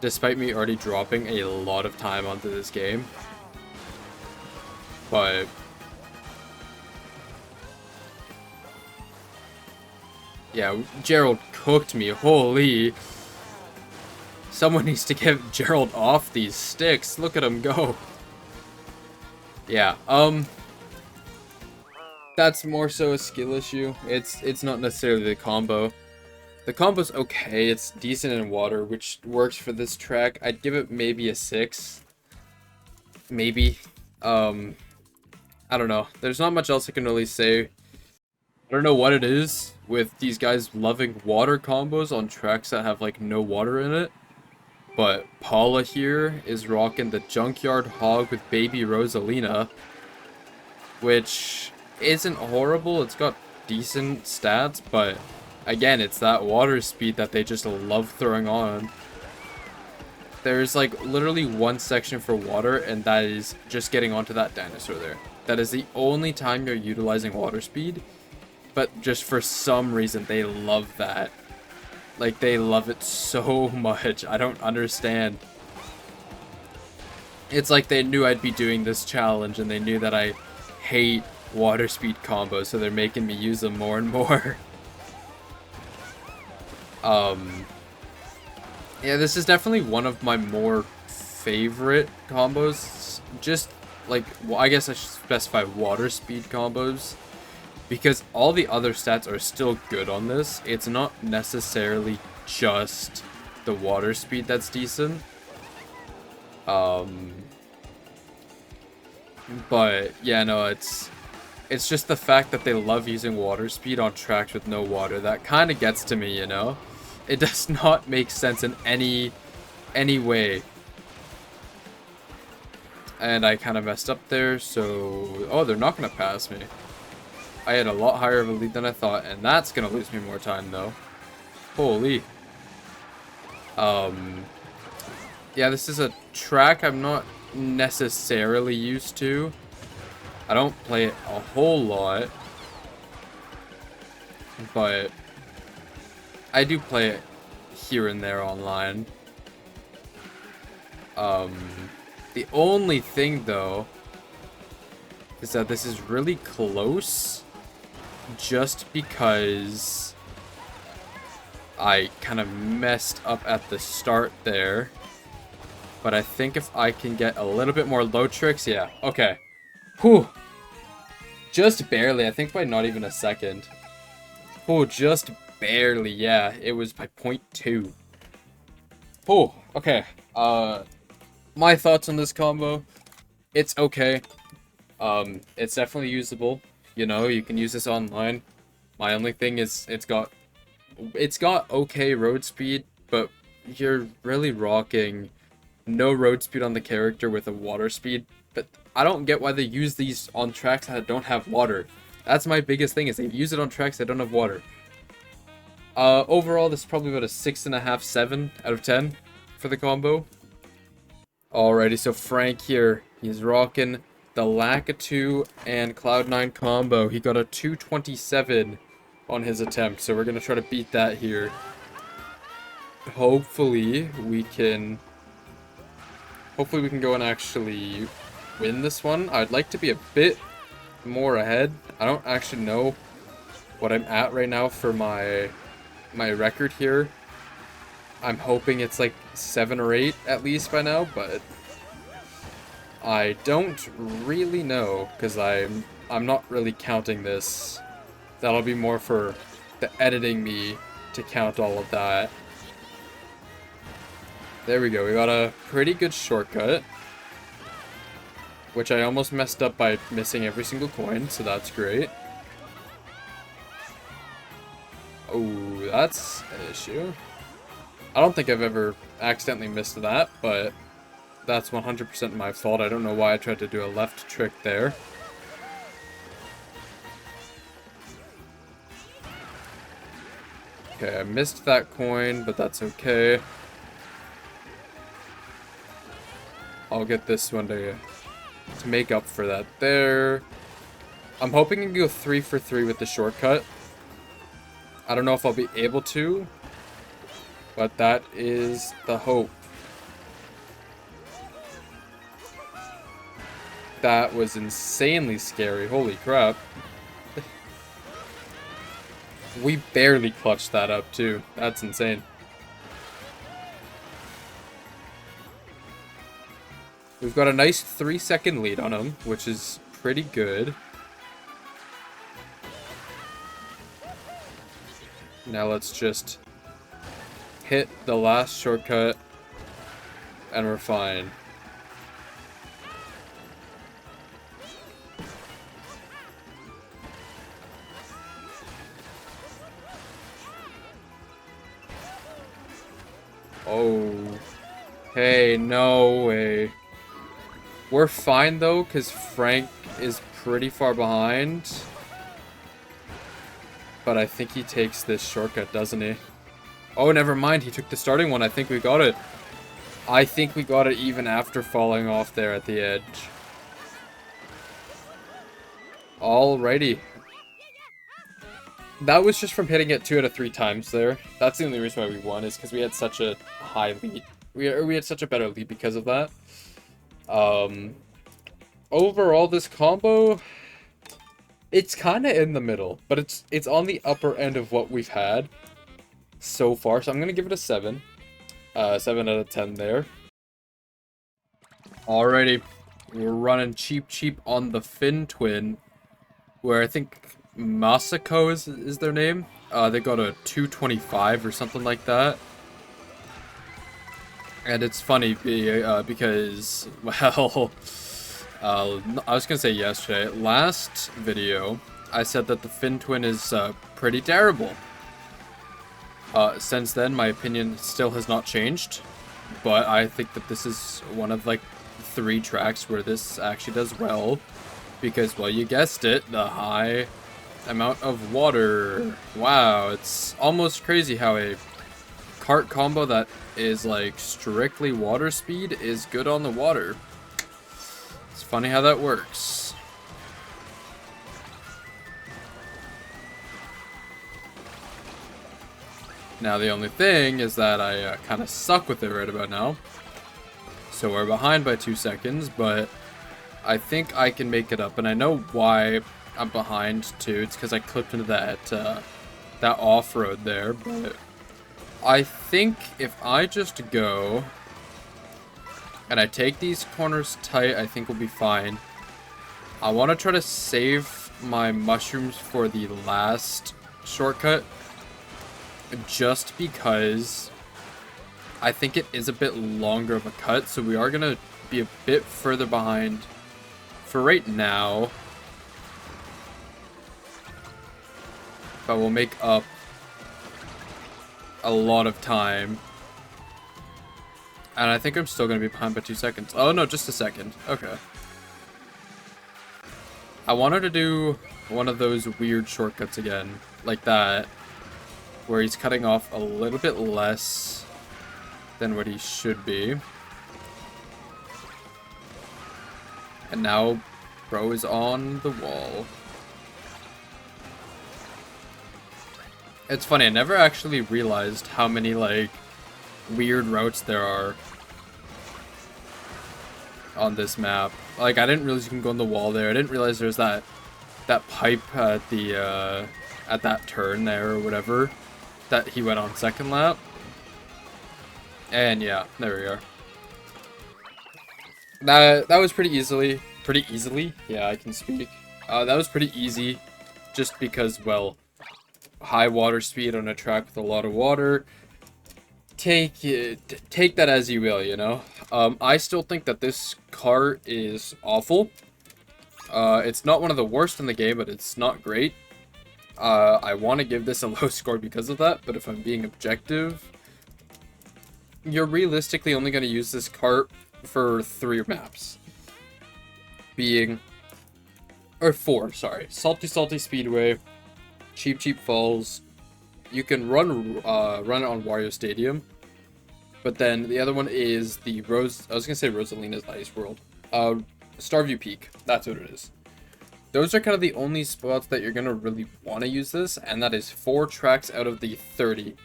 Despite me already dropping a lot of time onto this game. But yeah, Gerald cooked me. Holy. Someone needs to get Gerald off these sticks. Look at him go. Yeah, that's more so a skill issue. It's not necessarily the combo. The combo's okay. It's decent in water, which works for this track. I'd give it maybe a 6. Maybe. Um, I don't know. There's not much else I can really say. I don't know what it is with these guys loving water combos on tracks that have like no water in it. But Paula here is rocking the Junkyard Hog with Baby Rosalina, which isn't horrible. It's got decent stats, but again, it's that water speed that they just love throwing on. There's like literally one section for water, and that is just getting onto that dinosaur there. That is the only time you're utilizing water speed, but just for some reason they love that. Like, they love it so much. I don't understand. It's like they knew I'd be doing this challenge, and they knew that I hate water speed combos, so they're making me use them more and more. Yeah, this is definitely one of my more favorite combos. Just, like, well, I guess I should specify water speed combos. Because all the other stats are still good on this. It's not necessarily just the water speed that's decent. But yeah, no, it's just the fact that they love using water speed on tracks with no water that kind of gets to me, you know? It does not make sense in any way. And I kind of messed up there, so oh, they're not gonna pass me. I had a lot higher of a lead than I thought, and that's gonna lose me more time though. Holy. Yeah, this is a track I'm not necessarily used to. I don't play it a whole lot, but I do play it here and there online. The only thing though is that this is really close, just because I kind of messed up at the start there. But I think if I can get a little bit more low tricks, yeah, okay. Whew. Just barely, I think by not even a second. Oh, just barely, yeah, it was by 0.2. Oh, okay. My thoughts on this combo, it's okay. It's definitely usable. You know, you can use this online. My only thing is it's got okay road speed, but you're really rocking no road speed on the character with a water speed. But I don't get why they use these on tracks that don't have water. That's my biggest thing, is they use it on tracks that don't have water. Overall, this is probably about a 6.5, 7 out of 10 for the combo. Alrighty, so Frank here, he's rocking the Lakitu and Cloud9 combo. He got a 227 on his attempt, so we're going to try to beat that here. Hopefully we can go and actually win this one. I'd like to be a bit more ahead. I don't actually know what I'm at right now for my record here. I'm hoping it's like 7 or 8 at least by now, but I don't really know, because I'm not really counting this. That'll be more for the editing me to count all of that. There we go, we got a pretty good shortcut, which I almost messed up by missing every single coin, so that's great. Oh, that's an issue. I don't think I've ever accidentally missed that, but that's 100% my fault. I don't know why I tried to do a left trick there. Okay, I missed that coin, but that's okay. I'll get this one to make up for that there. I'm hoping I can go 3 for 3 with the shortcut. I don't know if I'll be able to, but that is the hope. That was insanely scary. Holy crap. We barely clutched that up too. That's insane. We've got a nice 3-second lead on him, which is pretty good. Now let's just hit the last shortcut, and we're fine. Oh. Hey, no way. We're fine, though, because Frank is pretty far behind. But I think he takes this shortcut, doesn't he? Oh, never mind. He took the starting one. I think we got it. I think we got it even after falling off there at the edge. Alrighty. That was just from hitting it 2 out of 3 times there. That's the only reason why we won, is because we had such a high lead. We had such a better lead because of that. Overall, this combo, it's kind of in the middle, but it's on the upper end of what we've had so far. So I'm gonna give it a 7. 7 out of 10 there. Alrighty, we're running cheap on the Finn twin, where I think Masako is their name. They got a 225 or something like that. And it's funny because, well, I was gonna say yesterday, last video, I said that the Finn twin is pretty terrible. Since then, my opinion still has not changed, but I think that this is one of, like, 3 tracks where this actually does well, because, well, you guessed it, the high amount of water. Wow, it's almost crazy how a kart combo that is, like, strictly water speed is good on the water. It's funny how that works. Now, the only thing is that I kind of suck with it right about now. So we're behind by 2 seconds, but I think I can make it up. And I know why I'm behind, too. It's because I clipped into that off-road there. But I think if I just go and I take these corners tight, I think we'll be fine. I want to try to save my mushrooms for the last shortcut, just because I think it is a bit longer of a cut, so we are going to be a bit further behind for right now. But we'll make up a lot of time. And I think I'm still going to be behind by 2 seconds. Oh, no, just a second. Okay. I wanted to do one of those weird shortcuts again, like that, where he's cutting off a little bit less than what he should be. And now, bro is on the wall. It's funny, I never actually realized how many, like, weird routes there are on this map. Like, I didn't realize you can go on the wall there. I didn't realize there's that pipe at the at that turn there or whatever that he went on second lap. And yeah, there we are. That was pretty easily. Yeah, I can speak. That was pretty easy, just because, well, high water speed on a track with a lot of water. Take that as you will, you know. I still think that this kart is awful. It's not one of the worst in the game, but it's not great. I want to give this a low score because of that, but if I'm being objective, you're realistically only going to use this kart for 3 maps. Or 4, sorry. Salty Speedway, Cheap Falls. You can run it on Wario Stadium, but then the other one is the I was gonna say Rosalina's Ice World. Starview Peak, that's what it is. Those are kind of the only spots that you're gonna really want to use this, and that is 4 tracks out of the 30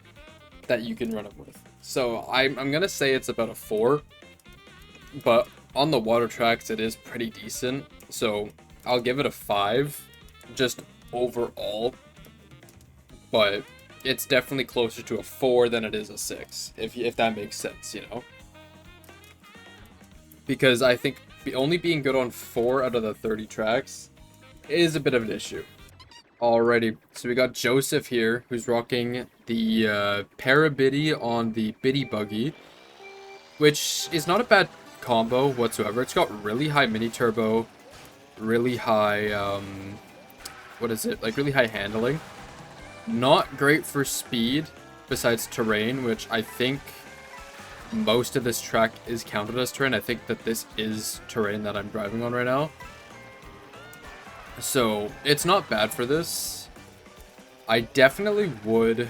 that you can run it with. So I'm gonna say it's about a 4, but on the water tracks it is pretty decent. So I'll give it a 5, just overall. But it's definitely closer to a 4 than it is a 6, if that makes sense, you know? Because I think only being good on 4 out of the 30 tracks is a bit of an issue. Alrighty, so we got Joseph here, who's rocking the Parabiddy on the Biddy Buggy, which is not a bad combo whatsoever. It's got really high mini turbo, really high, what is it? Like really high handling. Not great for speed, besides terrain, which I think most of this track is counted as terrain. I think that this is terrain that I'm driving on right now. So, it's not bad for this. I definitely would...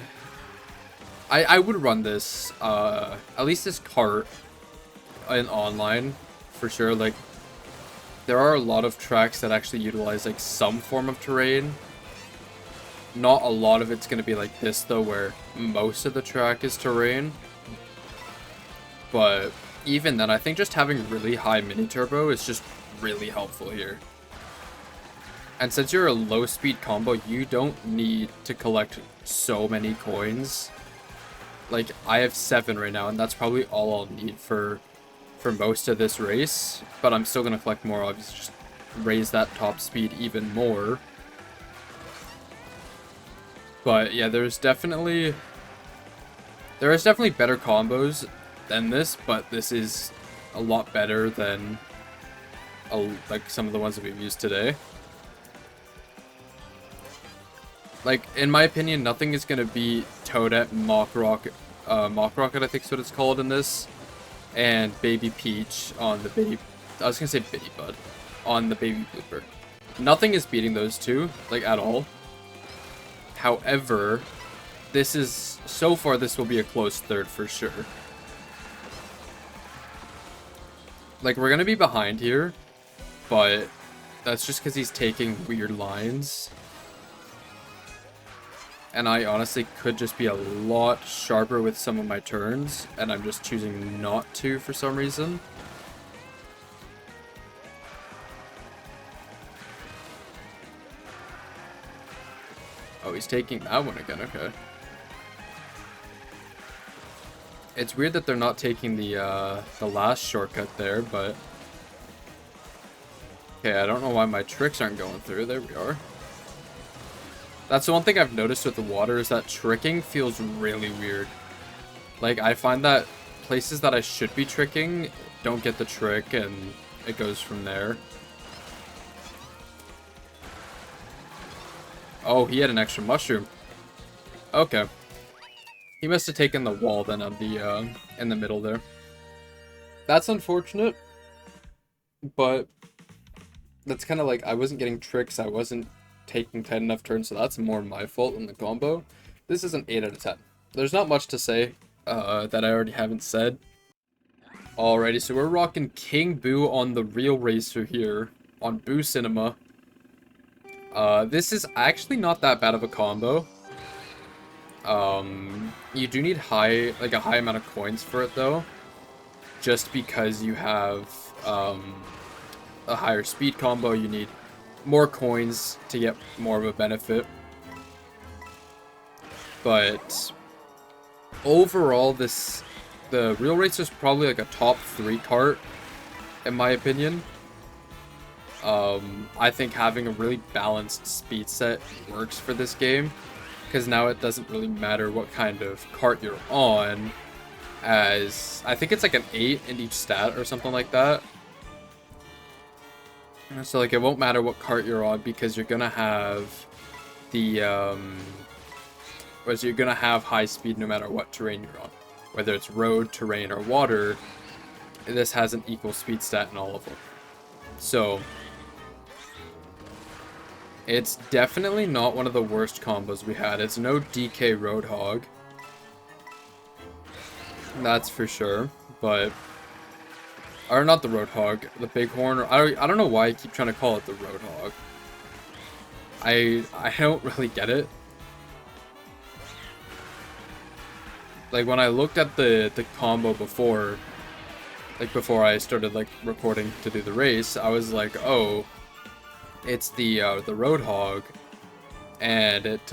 I would run this, at least this kart in online, for sure. Like, there are a lot of tracks that actually utilize, like, some form of terrain. Not a lot of it's going to be like this, though, where most of the track is terrain. But even then, I think just having really high mini turbo is just really helpful here. And since you're a low speed combo, you don't need to collect so many coins. Like, I have 7 right now, and that's probably all I'll need for most of this race. But I'm still going to collect more, obviously, just raise that top speed even more. But yeah, there is definitely better combos than this, but this is a lot better than like some of the ones that we've used today. Like, in my opinion, nothing is going to beat Toadette, Mock Rocket, I think is what it's called in this, and Baby Peach on the Baby... I was going to say Bitty Bud on the Baby Blooper. Nothing is beating those two, like, at all. However, this is... So far, this will be a close third for sure. Like, we're going to be behind here, but that's just because he's taking weird lines. And I honestly could just be a lot sharper with some of my turns, and I'm just choosing not to for some reason. Oh, he's taking that one again, okay. It's weird that they're not taking the last shortcut there, but... Okay, I don't know why my tricks aren't going through. There we are. That's the one thing I've noticed with the water, is that tricking feels really weird. Like, I find that places that I should be tricking don't get the trick, and it goes from there. Oh, he had an extra mushroom. Okay. He must have taken the wall then of the, in the middle there. That's unfortunate. But that's kind of like, I wasn't getting tricks, I wasn't taking 10 enough turns, so that's more my fault than the combo. This is an 8 out of 10. There's not much to say that I already haven't said. Alrighty, so we're rocking King Boo on the Real Racer here on Boo Cinema. This is actually not that bad of a combo. You do need a high amount of coins for it though, just because you have a higher speed combo. You need more coins to get more of a benefit. But overall, the Real Racer is probably like a top 3 kart in my opinion. I think having a really balanced speed set works for this game, because now it doesn't really matter what kind of kart you're on, as I think it's like an 8 in each stat or something like that. So like, it won't matter what kart you're on, because you're gonna have the you're gonna have high speed no matter what terrain you're on, whether it's road, terrain, or water. This has an equal speed stat in all of them. So it's definitely not one of the worst combos we had. It's no DK Roadhog, that's for sure. But, or not the Roadhog, the Bighorn. Or I don't know why I keep trying to call it the Roadhog. I don't really get it. Like, when I looked at the combo before, like before I started like recording to do the race, I was like, oh, it's the Roadhog, and it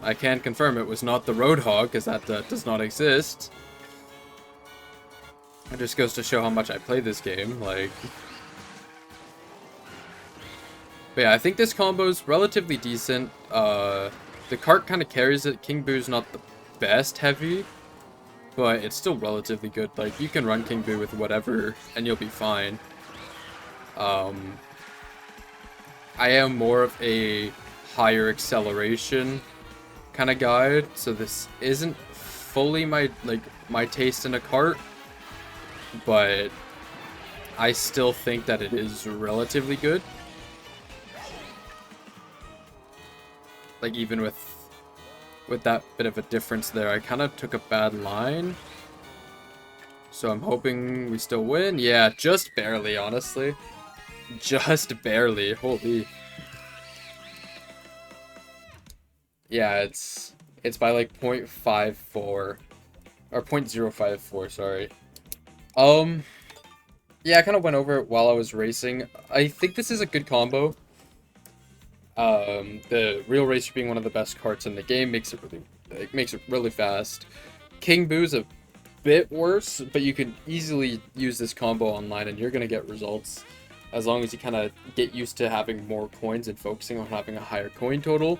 I can confirm it was not the Roadhog, because that does not exist. It just goes to show how much I play this game, like. But yeah, I think this combo is relatively decent. The kart kind of carries it. King Boo's not the best heavy, but it's still relatively good. Like, you can run King Boo with whatever, and you'll be fine. I am more of a higher acceleration kind of guy, so this isn't fully my taste in a kart, but I still think that it is relatively good. Like, even with that bit of a difference there, I kind of took a bad line. So I'm hoping we still win. Yeah, just barely, honestly. Just barely. Holy. Yeah, it's by like 0.54 or 0.054, sorry. Yeah, I kind of went over it while I was racing. I think this is a good combo. The Real Racer being one of the best karts in the game makes it really fast. King Boo's a bit worse, but you can easily use this combo online and you're gonna get results as long as you kind of get used to having more coins and focusing on having a higher coin total,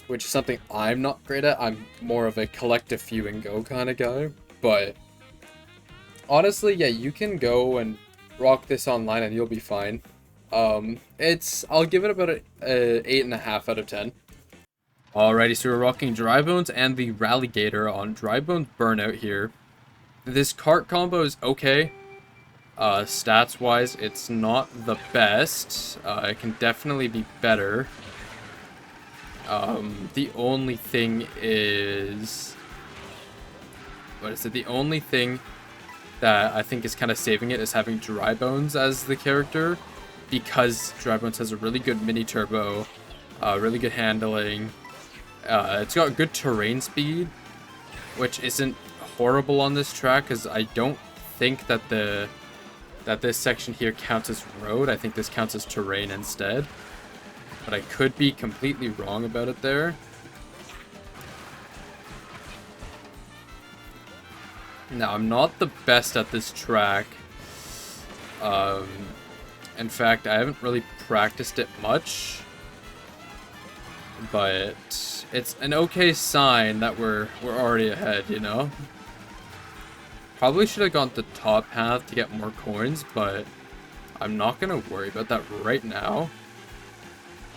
which is something I'm not great at. I'm more of a collect a few and go kind of guy, but honestly, yeah, you can go and rock this online and you'll be fine. I'll give it about a 8.5 out of 10. Alrighty, so we're rocking Dry Bones and the Rallygator on Dry Bones Burnout here. This kart combo is okay. Stats-wise, it's not the best. It can definitely be better. The only thing is... What is it? The only thing that I think is kind of saving it is having Dry Bones as the character, because Dry Bones has a really good mini turbo, really good handling. It's got good terrain speed, which isn't horrible on this track, because I don't think that this section here counts as road. I think this counts as terrain instead, but I could be completely wrong about it there. Now, I'm not the best at this track. In fact, I haven't really practiced it much, but it's an okay sign that we're already ahead, you know? Probably should have gone the top path to get more coins, but I'm not gonna worry about that right now.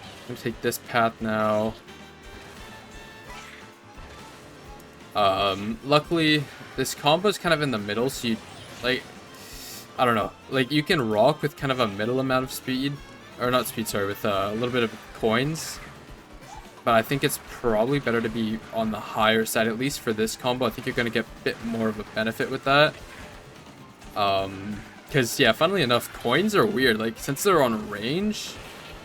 I'm gonna take this path now. Luckily, this combo is kind of in the middle, so you, like, I don't know, like, you can rock with kind of a middle amount of speed, or not speed, sorry, with a little bit of coins, but I think it's probably better to be on the higher side, at least for this combo. I think you're going to get a bit more of a benefit with that, because, yeah, funnily enough, coins are weird, like, since they're on range,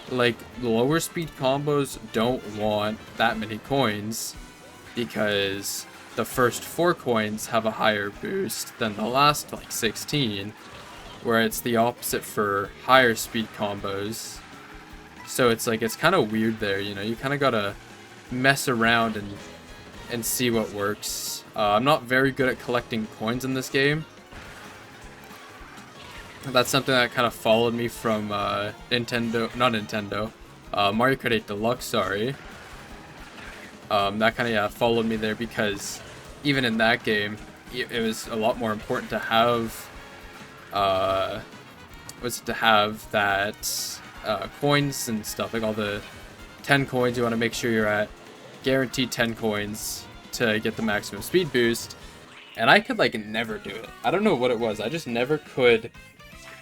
like, lower speed combos don't want that many coins, because the first 4 coins have a higher boost than the last, like, 16, where it's the opposite for higher speed combos. So it's like, it's kind of weird there, you know, you kind of gotta mess around and see what works. I'm not very good at collecting coins in this game. That's something that kind of followed me from Mario Kart 8 Deluxe, sorry. That kind of, yeah, followed me there, because even in that game, it was a lot more important to have, coins and stuff, like all the 10 coins. You want to make sure you're at guaranteed 10 coins to get the maximum speed boost, and I could, like, never do it. I don't know what it was, I just never could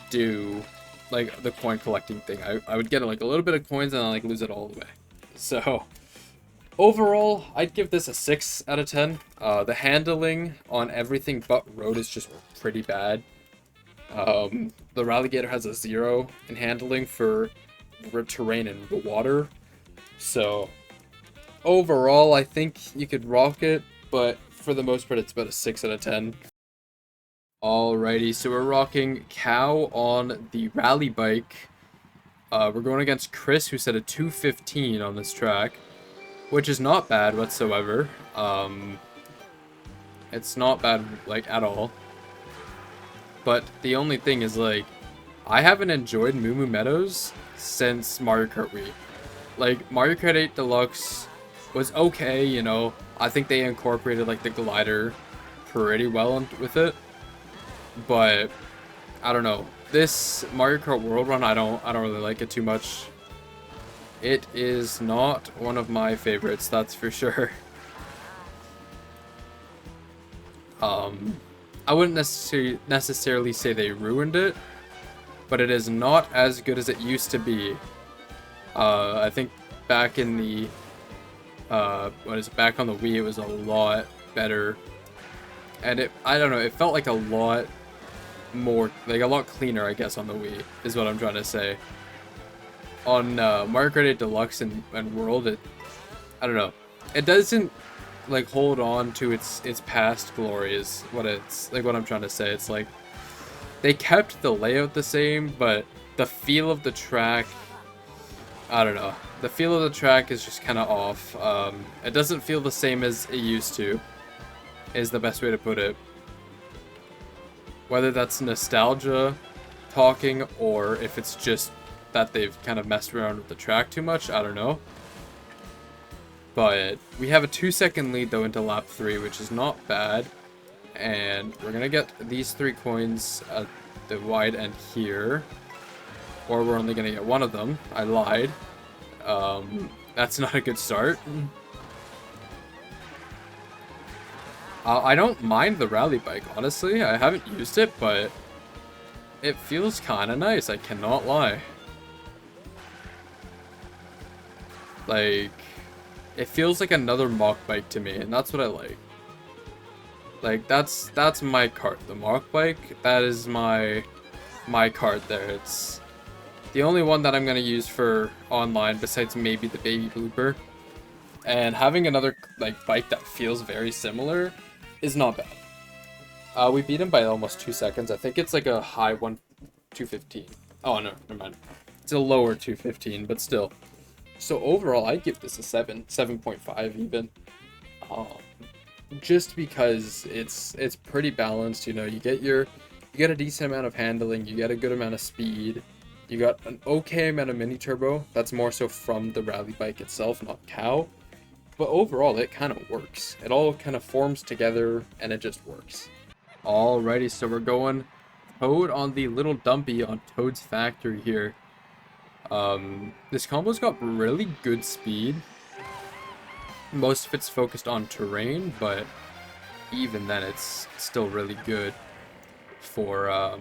do, like, the coin collecting thing. I would get, like, a little bit of coins and then, like, lose it all the way. So overall, I'd give this a 6 out of 10. The handling on everything but road is just pretty bad. The Rallygator has a 0 in handling for terrain and water. So overall, I think you could rock it, but for the most part, it's about a 6 out of 10. Alrighty, so we're rocking Cow on the rally bike. We're going against Chris, who set a 215 on this track, which is not bad whatsoever. It's not bad, like, at all. But the only thing is, like, I haven't enjoyed Moo Moo Meadows since Mario Kart Wii. Like, Mario Kart 8 Deluxe was okay, you know, I think they incorporated like the glider pretty well with it, but I don't know. This Mario Kart World run, I don't really like it too much. It is not one of my favorites, that's for sure. I wouldn't necessarily say they ruined it, but it is not as good as it used to be. I think back in the back on the Wii, it was a lot better, and I don't know, it felt like a lot more, like a lot cleaner, I guess, on the Wii is what I'm trying to say. On Mario Kart 8 Deluxe and World, I don't know, it doesn't like hold on to its past glory is what I'm trying to say. It's like they kept the layout the same, but the feel of the track, I don't know. The feel of the track is just kind of off. It doesn't feel the same as it used to, is the best way to put it. Whether that's nostalgia talking or if it's just that they've kind of messed around with the track too much, I don't know. But we have a 2-second lead though into lap 3, which is not bad. And we're gonna get these 3 coins at the wide end here. Or we're only gonna get one of them. I lied. That's not a good start. I don't mind the rally bike, honestly. I haven't used it, but it feels kind of nice, I cannot lie. Like, it feels like another mock bike to me, and that's what I like. Like, that's my cart, the mock bike. That is my cart there. It's the only one that I'm gonna use for online, besides maybe the baby blooper. And having another like bike that feels very similar is not bad. We beat him by almost 2 seconds. I think it's like a high 215. Oh no, never mind. It's a lower 215, but still. So overall, I'd give this a 7.5 even. Just because it's pretty balanced. You know, you get a decent amount of handling, you get a good amount of speed, you got an okay amount of mini turbo. That's more so from the rally bike itself, not cow. But overall, it kind of works. It all kind of forms together, and it just works. Alrighty, so we're going Toad on the little dumpy on Toad's factory here. This combo's got really good speed. Most of it's focused on terrain, but even then, it's still really good for,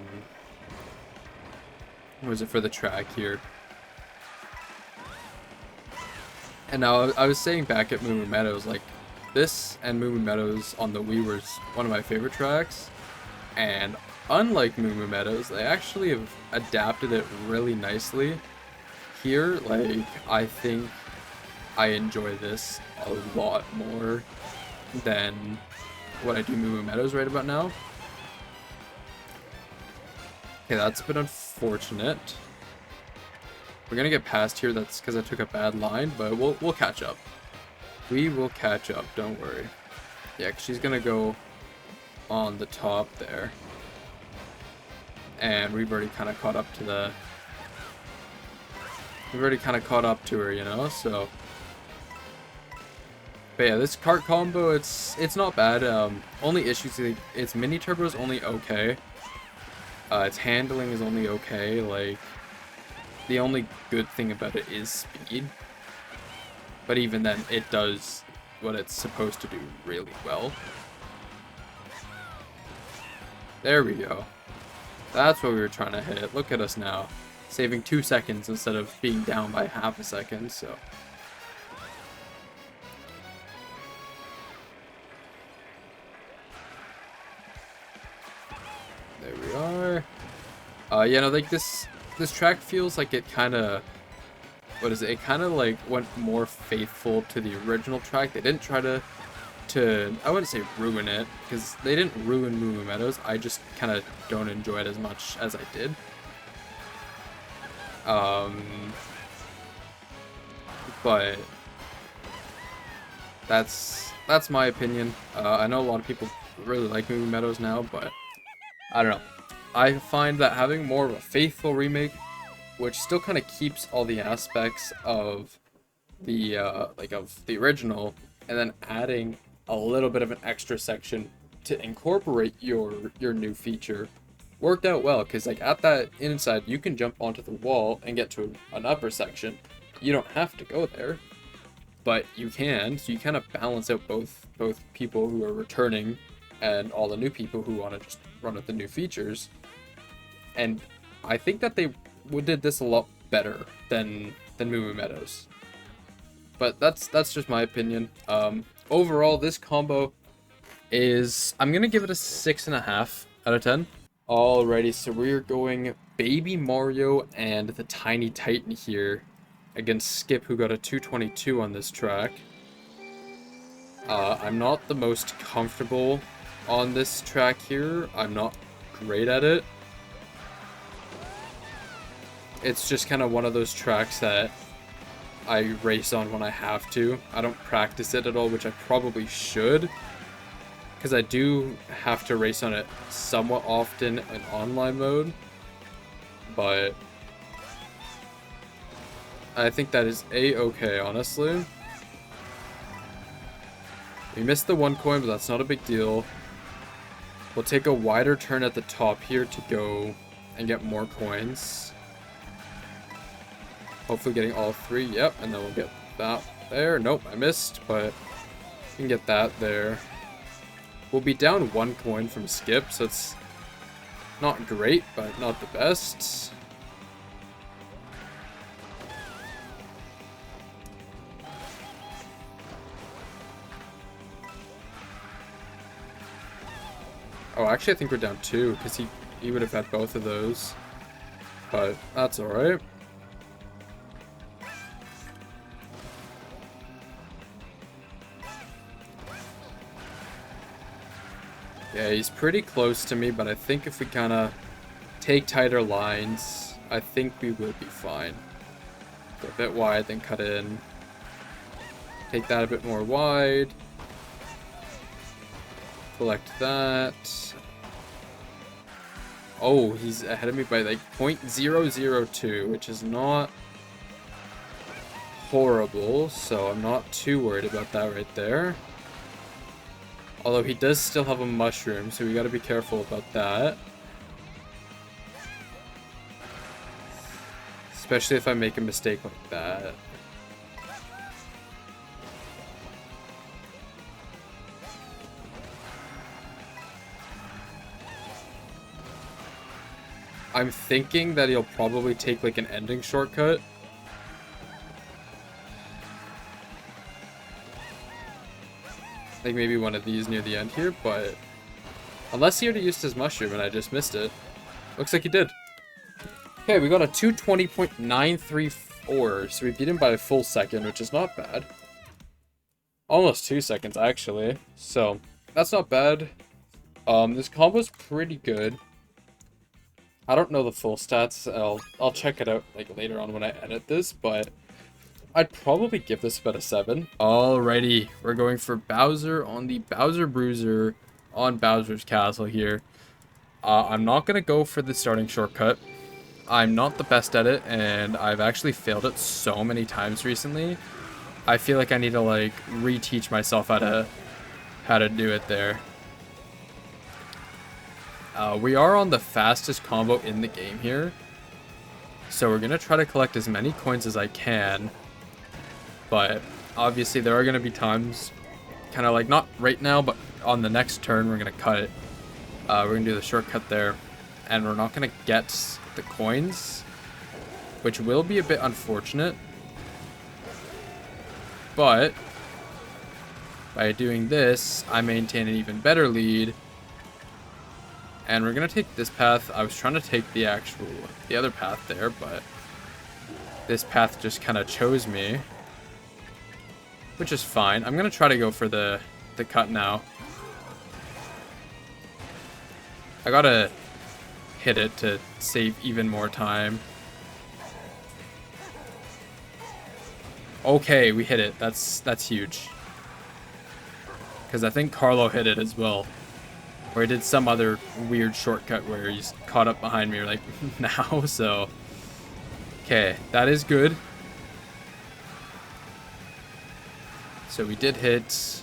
for the track here. And now, I was saying back at Moo Moo Meadows, like, this and Moo Moo Meadows on the Wii was one of my favorite tracks. And unlike Moo Moo Meadows, they actually have adapted it really nicely. Here, like, I think I enjoy this a lot more than what I do Moo Moo Meadows right about now. Okay, that's a bit unfortunate. We're gonna get past here, that's because I took a bad line, but we'll catch up. We will catch up, don't worry. Yeah, 'cause she's gonna go on the top there. And we've already kind of caught up to the... We've already kind of caught up to her, you know, so... But yeah, this kart combo, it's not bad. Only issues, its mini turbo is only okay. Its handling is only okay, like... The only good thing about it is speed. But even then, it does what it's supposed to do really well. There we go. That's what we were trying to hit. Look at us now. Saving 2 seconds instead of being down by half a second, so... There we are. Yeah, no, like this track feels like it kind of... What is it? It kind of like went more faithful to the original track. They didn't try to I wouldn't say ruin it, because they didn't ruin Moo Moo Meadows. I just kind of don't enjoy it as much as I did. But that's my opinion. I know a lot of people really like Moo Moo Meadows now, but I don't know. I find that having more of a faithful remake, which still kind of keeps all the aspects of the of the original, and then adding a little bit of an extra section to incorporate your new feature worked out well, because like at that inside you can jump onto the wall and get to an upper section. You don't have to go there, but you can, so you kind of balance out both people who are returning and all the new people who want to just run with the new features. And I think that they did this a lot better than Moo Moo Meadows. But that's just my opinion. Overall, this combo is, I'm gonna give it a 6.5 out of 10. Alrighty, so we're going Baby Mario and the Tiny Titan here against Skip, who got a 222 on this track. I'm not the most comfortable on this track here. I'm not great at it. It's just kind of one of those tracks that I race on when I have to. I don't practice it at all, which I probably should, because I do have to race on it somewhat often in online mode. But I think that is a-okay, honestly. We missed the 1 coin, but that's not a big deal. We'll take a wider turn at the top here to go and get more coins. Hopefully getting all 3, yep, and then we'll get that there. Nope, I missed, but we can get that there. We'll be down 1 coin from Skip, so it's not great, but not the best. Oh, actually I think we're down 2, because he would have had both of those. But that's alright. Yeah, he's pretty close to me, but I think if we kind of take tighter lines, I think we will be fine. Go a bit wide, then cut in. Take that a bit more wide. Collect that. Oh, he's ahead of me by like 0.002, which is not horrible, so I'm not too worried about that right there. Although he does still have a mushroom, so we gotta be careful about that. Especially if I make a mistake like that. I'm thinking that he'll probably take like an ending shortcut. Like maybe one of these near the end here, but unless he already used his mushroom and I just missed it. Looks like he did. Okay, we got a 220.934, so we beat him by a full second, which is not bad. Almost 2 seconds, actually. So, that's not bad. This combo's pretty good. I don't know the full stats. I'll check it out like later on when I edit this, but I'd probably give this about a 7. Alrighty, we're going for Bowser on the Bowser Bruiser on Bowser's Castle here. I'm not going to go for the starting shortcut. I'm not the best at it, and I've actually failed it so many times recently. I feel like I need to like reteach myself how to do it there. We are on the fastest combo in the game here, so we're going to try to collect as many coins as I can. But obviously there are going to be times, kind of like not right now, but on the next turn we're going to cut it. We're going to do the shortcut there, and we're not going to get the coins, which will be a bit unfortunate. But by doing this, I maintain an even better lead. And we're going to take this path. I was trying to take the other path there, but this path just kind of chose me. Which is fine. I'm going to try to go for the cut now. I got to hit it to save even more time. Okay, we hit it. That's huge. Because I think Carlo hit it as well. Or he did some other weird shortcut where he's caught up behind me like now, so. Okay, that is good. So we did hit.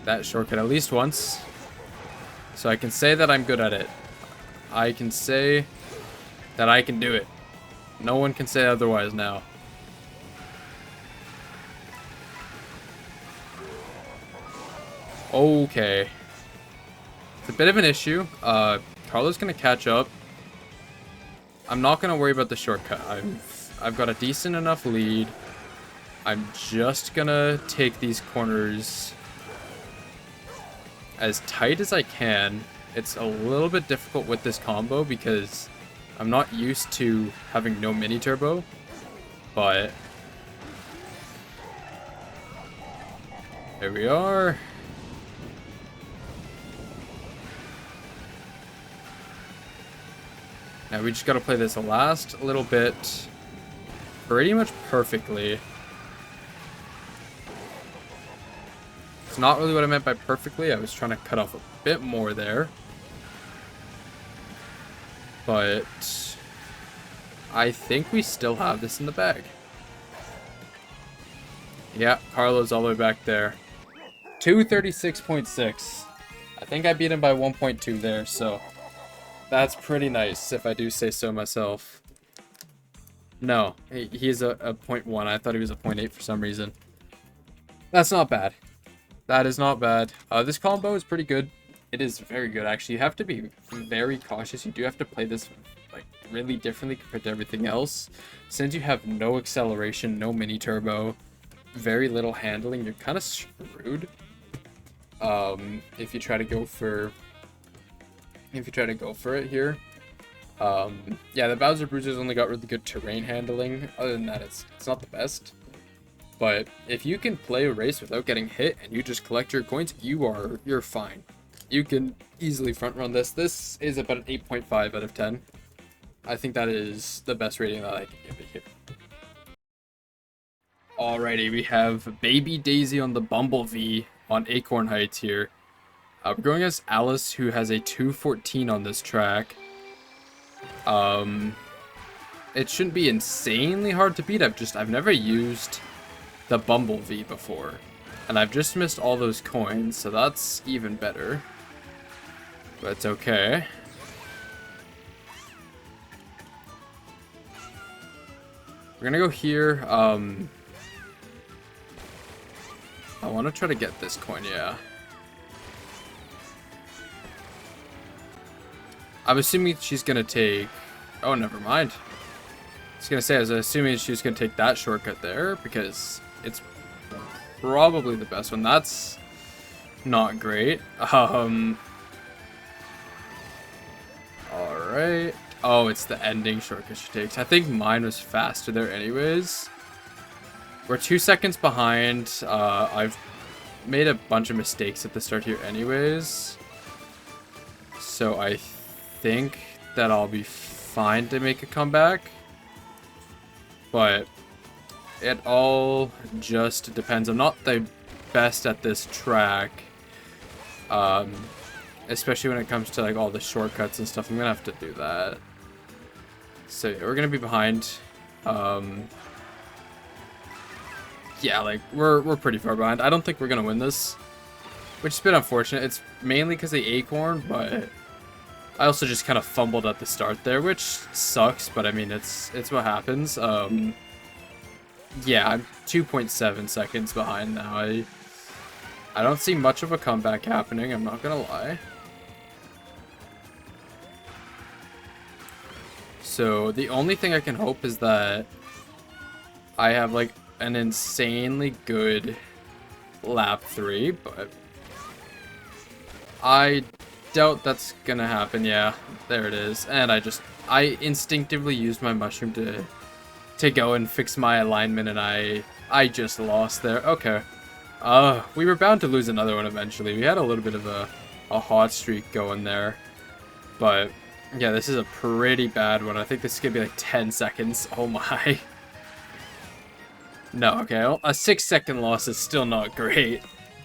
that shortcut at least once. So I can say that I'm good at it. I can say that I can do it. No one can say otherwise now. Okay. It's a bit of an issue. Carlo's gonna catch up. I'm not gonna worry about the shortcut. I've got a decent enough lead. I'm just gonna take these corners as tight as I can. It's a little bit difficult with this combo because I'm not used to having no mini turbo, but here we are. Now we just gotta play this last little bit pretty much perfectly. It's not really what I meant by perfectly. I was trying to cut off a bit more there. But I think we still have this in the bag. Yeah, Carlo's all the way back there. 236.6. I think I beat him by 1.2 there, so that's pretty nice, if I do say so myself. No, he's a 0.1. I thought he was a 0.8 for some reason. That's not bad. That is not bad. This combo is pretty good. It is very good, actually. You have to be very cautious. You do have to play this like really differently compared to everything else. Since you have no acceleration, no mini turbo, very little handling, you're kind of screwed. If you try to go for it here. Yeah, the Bowser Bruiser's only got really good terrain handling. Other than that, it's not the best. But if you can play a race without getting hit and you just collect your coins, you're fine. You can easily front run this. This is about an 8.5 out of 10. I think that is the best rating that I can give it here. Alrighty, we have Baby Daisy on the Bumblebee on Acorn Heights here. We're going as Alice, who has a 214 on this track. It shouldn't be insanely hard to beat. I've never used the Bumblebee before, and I've just missed all those coins, so that's even better. But it's okay. We're gonna go here. I want to try to get this coin, yeah. I'm assuming she's gonna take... Oh, never mind. I was gonna say, I was assuming she's gonna take that shortcut there, because it's probably the best one. That's not great. Alright. Oh, it's the ending shortcut she takes. I think mine was faster there anyways. We're 2 seconds behind. I've made a bunch of mistakes at the start here anyways. So I think that I'll be fine to make a comeback. But it all just depends. I'm not the best at this track. Especially when it comes to like all the shortcuts and stuff. I'm gonna have to do that. So yeah, we're gonna be behind. Yeah, like we're pretty far behind. I don't think we're gonna win this, which is a bit unfortunate. It's mainly because of the acorn, but I also just kind of fumbled at the start there, which sucks. But I mean, it's what happens. Yeah, I'm 2.7 seconds behind now. I don't see much of a comeback happening. I'm not gonna lie. So the only thing I can hope is that I have like an insanely good lap 3, but I doubt that's gonna happen. Yeah, there it is. And I instinctively used my mushroom to go and fix my alignment, and I just lost there. Okay. We were bound to lose another one eventually. We had a little bit of a hot streak going there. But yeah, this is a pretty bad one. I think this is gonna be like 10 seconds. Oh my. No, okay. A 6-second loss is still not great.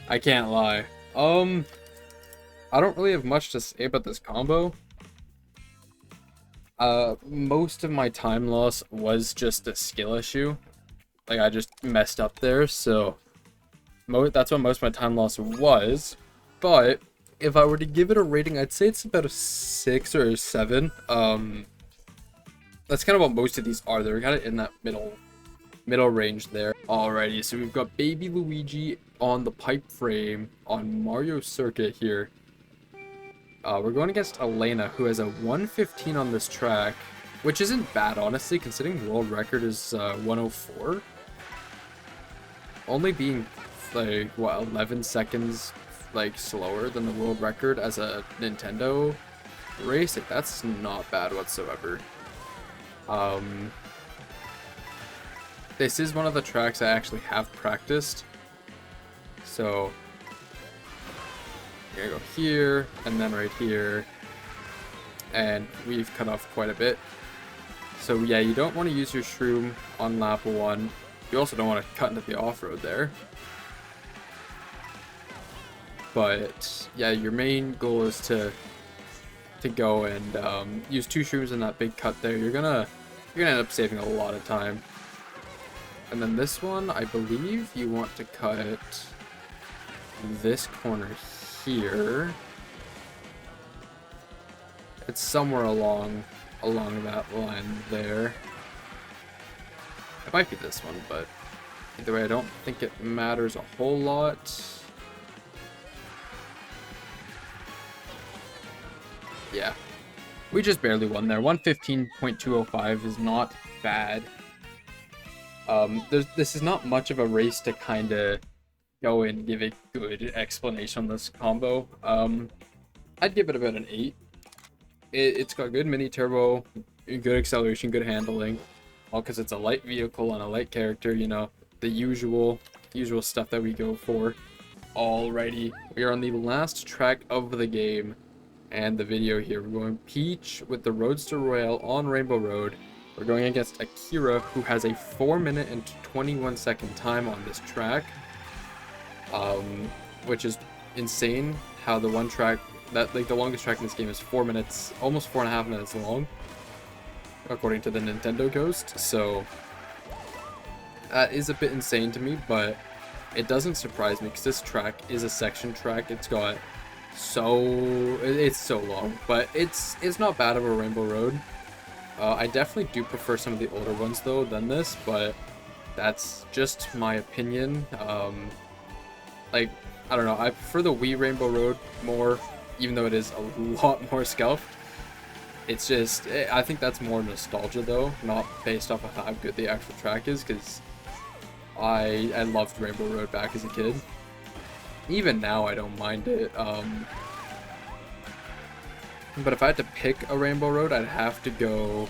I can't lie. I don't really have much to say about this combo. Most of my time loss was just a skill issue. Like, I just messed up there, so That's what most of my time loss was. But if I were to give it a rating, I'd say it's about a 6 or a 7. That's kind of what most of these are. They're kind of in that middle range there. Alrighty, so we've got Baby Luigi on the pipe frame on Mario Circuit here. We're going against Elena, who has a 115 on this track, which isn't bad, honestly, considering the world record is 104. Only being, like, what, 11 seconds, like, slower than the world record as a Nintendo race. Like, that's not bad whatsoever. This is one of the tracks I actually have practiced. So, you're gonna go here, and then right here. And we've cut off quite a bit. So yeah, you don't want to use your shroom on lap 1. You also don't want to cut into the off-road there. But yeah, your main goal is to go and use 2 shrooms in that big cut there. You're gonna end up saving a lot of time. And then this one, I believe you want to cut this corner here. It's somewhere along that line there. It might be this one, but either way, I don't think it matters a whole lot. Yeah, we just barely won there. 115.205 is not bad. This is not much of a race to kind of go and give a good explanation on this combo. I'd give it about an 8. It's got good mini turbo, good acceleration, good handling, all because it's a light vehicle and a light character, you know, the usual stuff that we go for. Alrighty, we are on the last track of the game and the video here. We're going Peach with the Roadster Royale on Rainbow Road. We're going against Akira, who has a 4-minute and 21-second time on this track, which is insane. How the one track that, like, the longest track in this game is 4 minutes, almost 4.5 minutes long, according to the Nintendo Ghost. So that is a bit insane to me, but it doesn't surprise me because this track is a section track. It's so long, but it's not bad of a Rainbow Road. I definitely do prefer some of the older ones though than this, but that's just my opinion. Like, I don't know, I prefer the Wii Rainbow Road more, even though it is a lot more scuffed. It's just, I think that's more nostalgia though, not based off of how good the actual track is, because I loved Rainbow Road back as a kid. Even now I don't mind it. But if I had to pick a Rainbow Road, I'd have to go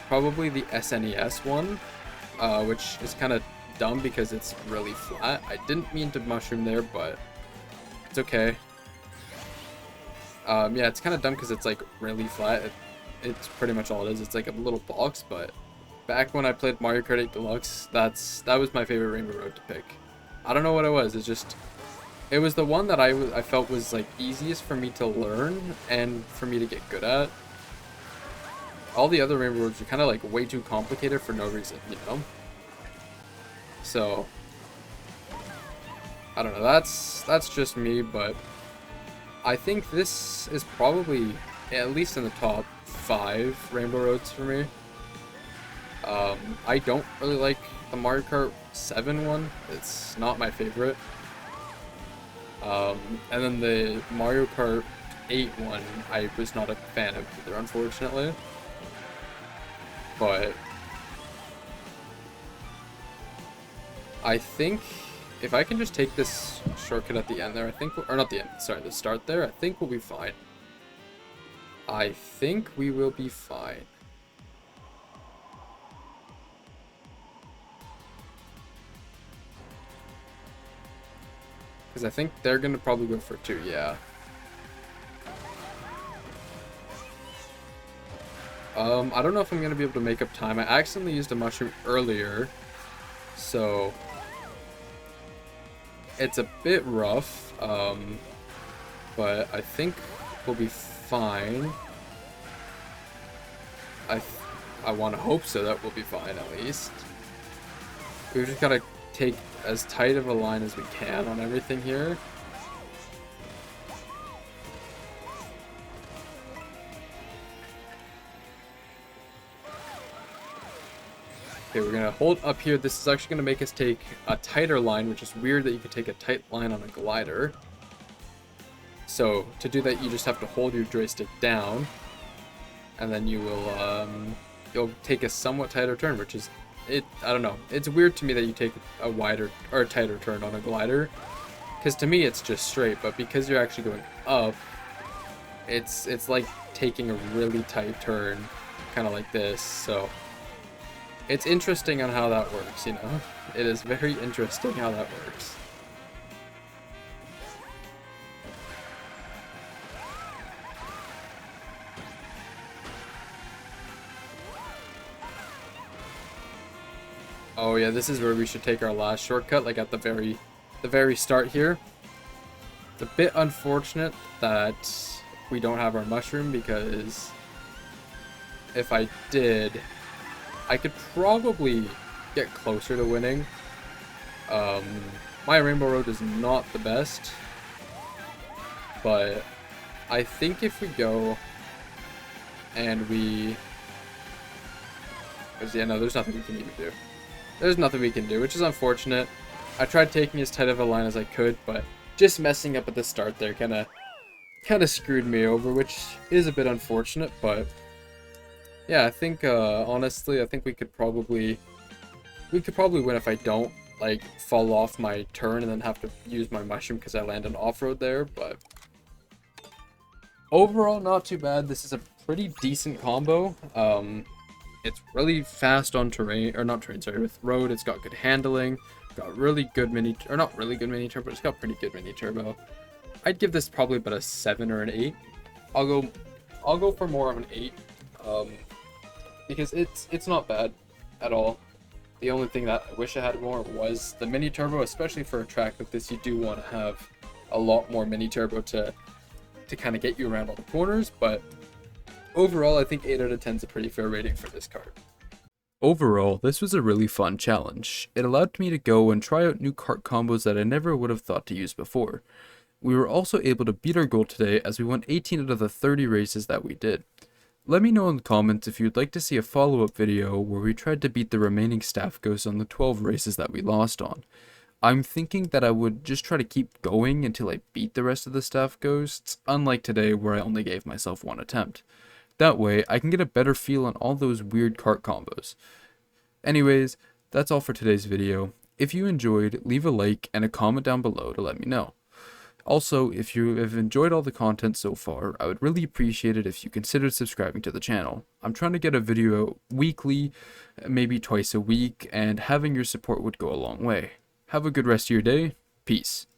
probably the SNES one, which is kind of dumb because it's really flat. I didn't mean to mushroom there, but it's okay. Yeah, it's kind of dumb because it's like really flat. It's pretty much all it is. It's like a little box, but back when I played Mario Kart 8 Deluxe, that was my favorite Rainbow Road to pick. I don't know what it was. It was the one that I felt was like easiest for me to learn and for me to get good at. All the other Rainbow Roads are kind of like way too complicated for no reason, you know? So I don't know, that's just me, but I think this is probably at least in the top 5 Rainbow Roads for me. I don't really like the Mario Kart 7 one. It's not my favorite. And then the Mario Kart 8 one, I was not a fan of either, unfortunately. But I think if I can just take this shortcut at the end there, I think, or not the end, sorry, the start there, I think we'll be fine. I think we will be fine. Because I think they're going to probably go for 2, yeah. I don't know if I'm going to be able to make up time. I accidentally used a mushroom earlier, so it's a bit rough, but I think we'll be fine. I want to hope so that we'll be fine, at least. We've just got to take as tight of a line as we can on everything here. Okay, we're gonna hold up here. This is actually gonna make us take a tighter line, which is weird that you could take a tight line on a glider. So to do that, you just have to hold your joystick down, and then you will you'll take a somewhat tighter turn, which is I don't know. It's weird to me that you take a wider or a tighter turn on a glider, because to me it's just straight, but because you're actually going up, it's like taking a really tight turn, kind of like this. So it's interesting on how that works, you know? It is very interesting how that works. Oh yeah, this is where we should take our last shortcut, like at the very start here. It's a bit unfortunate that we don't have our mushroom, because if I did, I could probably get closer to winning. My Rainbow Road is not the best, but I think if we go and we... yeah, no, there's nothing we can even do. There's nothing we can do, which is unfortunate. I tried taking as tight of a line as I could, but just messing up at the start there kind of screwed me over, which is a bit unfortunate. But yeah, I think honestly, I think we could probably win if I don't like fall off my turn and then have to use my mushroom because I landed off-road there. But overall, not too bad. This is a pretty decent combo. It's really fast on terrain, or not terrain, sorry, with road. It's got good handling, got really good or not really good mini turbo, it's got pretty good mini turbo. I'd give this probably about a 7 or an 8. I'll go for more of an 8, because it's not bad at all. The only thing that I wish I had more was the mini turbo, especially for a track like this. You do want to have a lot more mini turbo to kind of get you around all the corners, but overall, I think 8 out of 10 is a pretty fair rating for this card. Overall, this was a really fun challenge. It allowed me to go and try out new kart combos that I never would have thought to use before. We were also able to beat our goal today, as we won 18 out of the 30 races that we did. Let me know in the comments if you'd like to see a follow-up video where we tried to beat the remaining staff ghosts on the 12 races that we lost on. I'm thinking that I would just try to keep going until I beat the rest of the staff ghosts, unlike today where I only gave myself one attempt. That way, I can get a better feel on all those weird kart combos. Anyways, that's all for today's video. If you enjoyed, leave a like and a comment down below to let me know. Also, if you have enjoyed all the content so far, I would really appreciate it if you considered subscribing to the channel. I'm trying to get a video out weekly, maybe twice a week, and having your support would go a long way. Have a good rest of your day. Peace.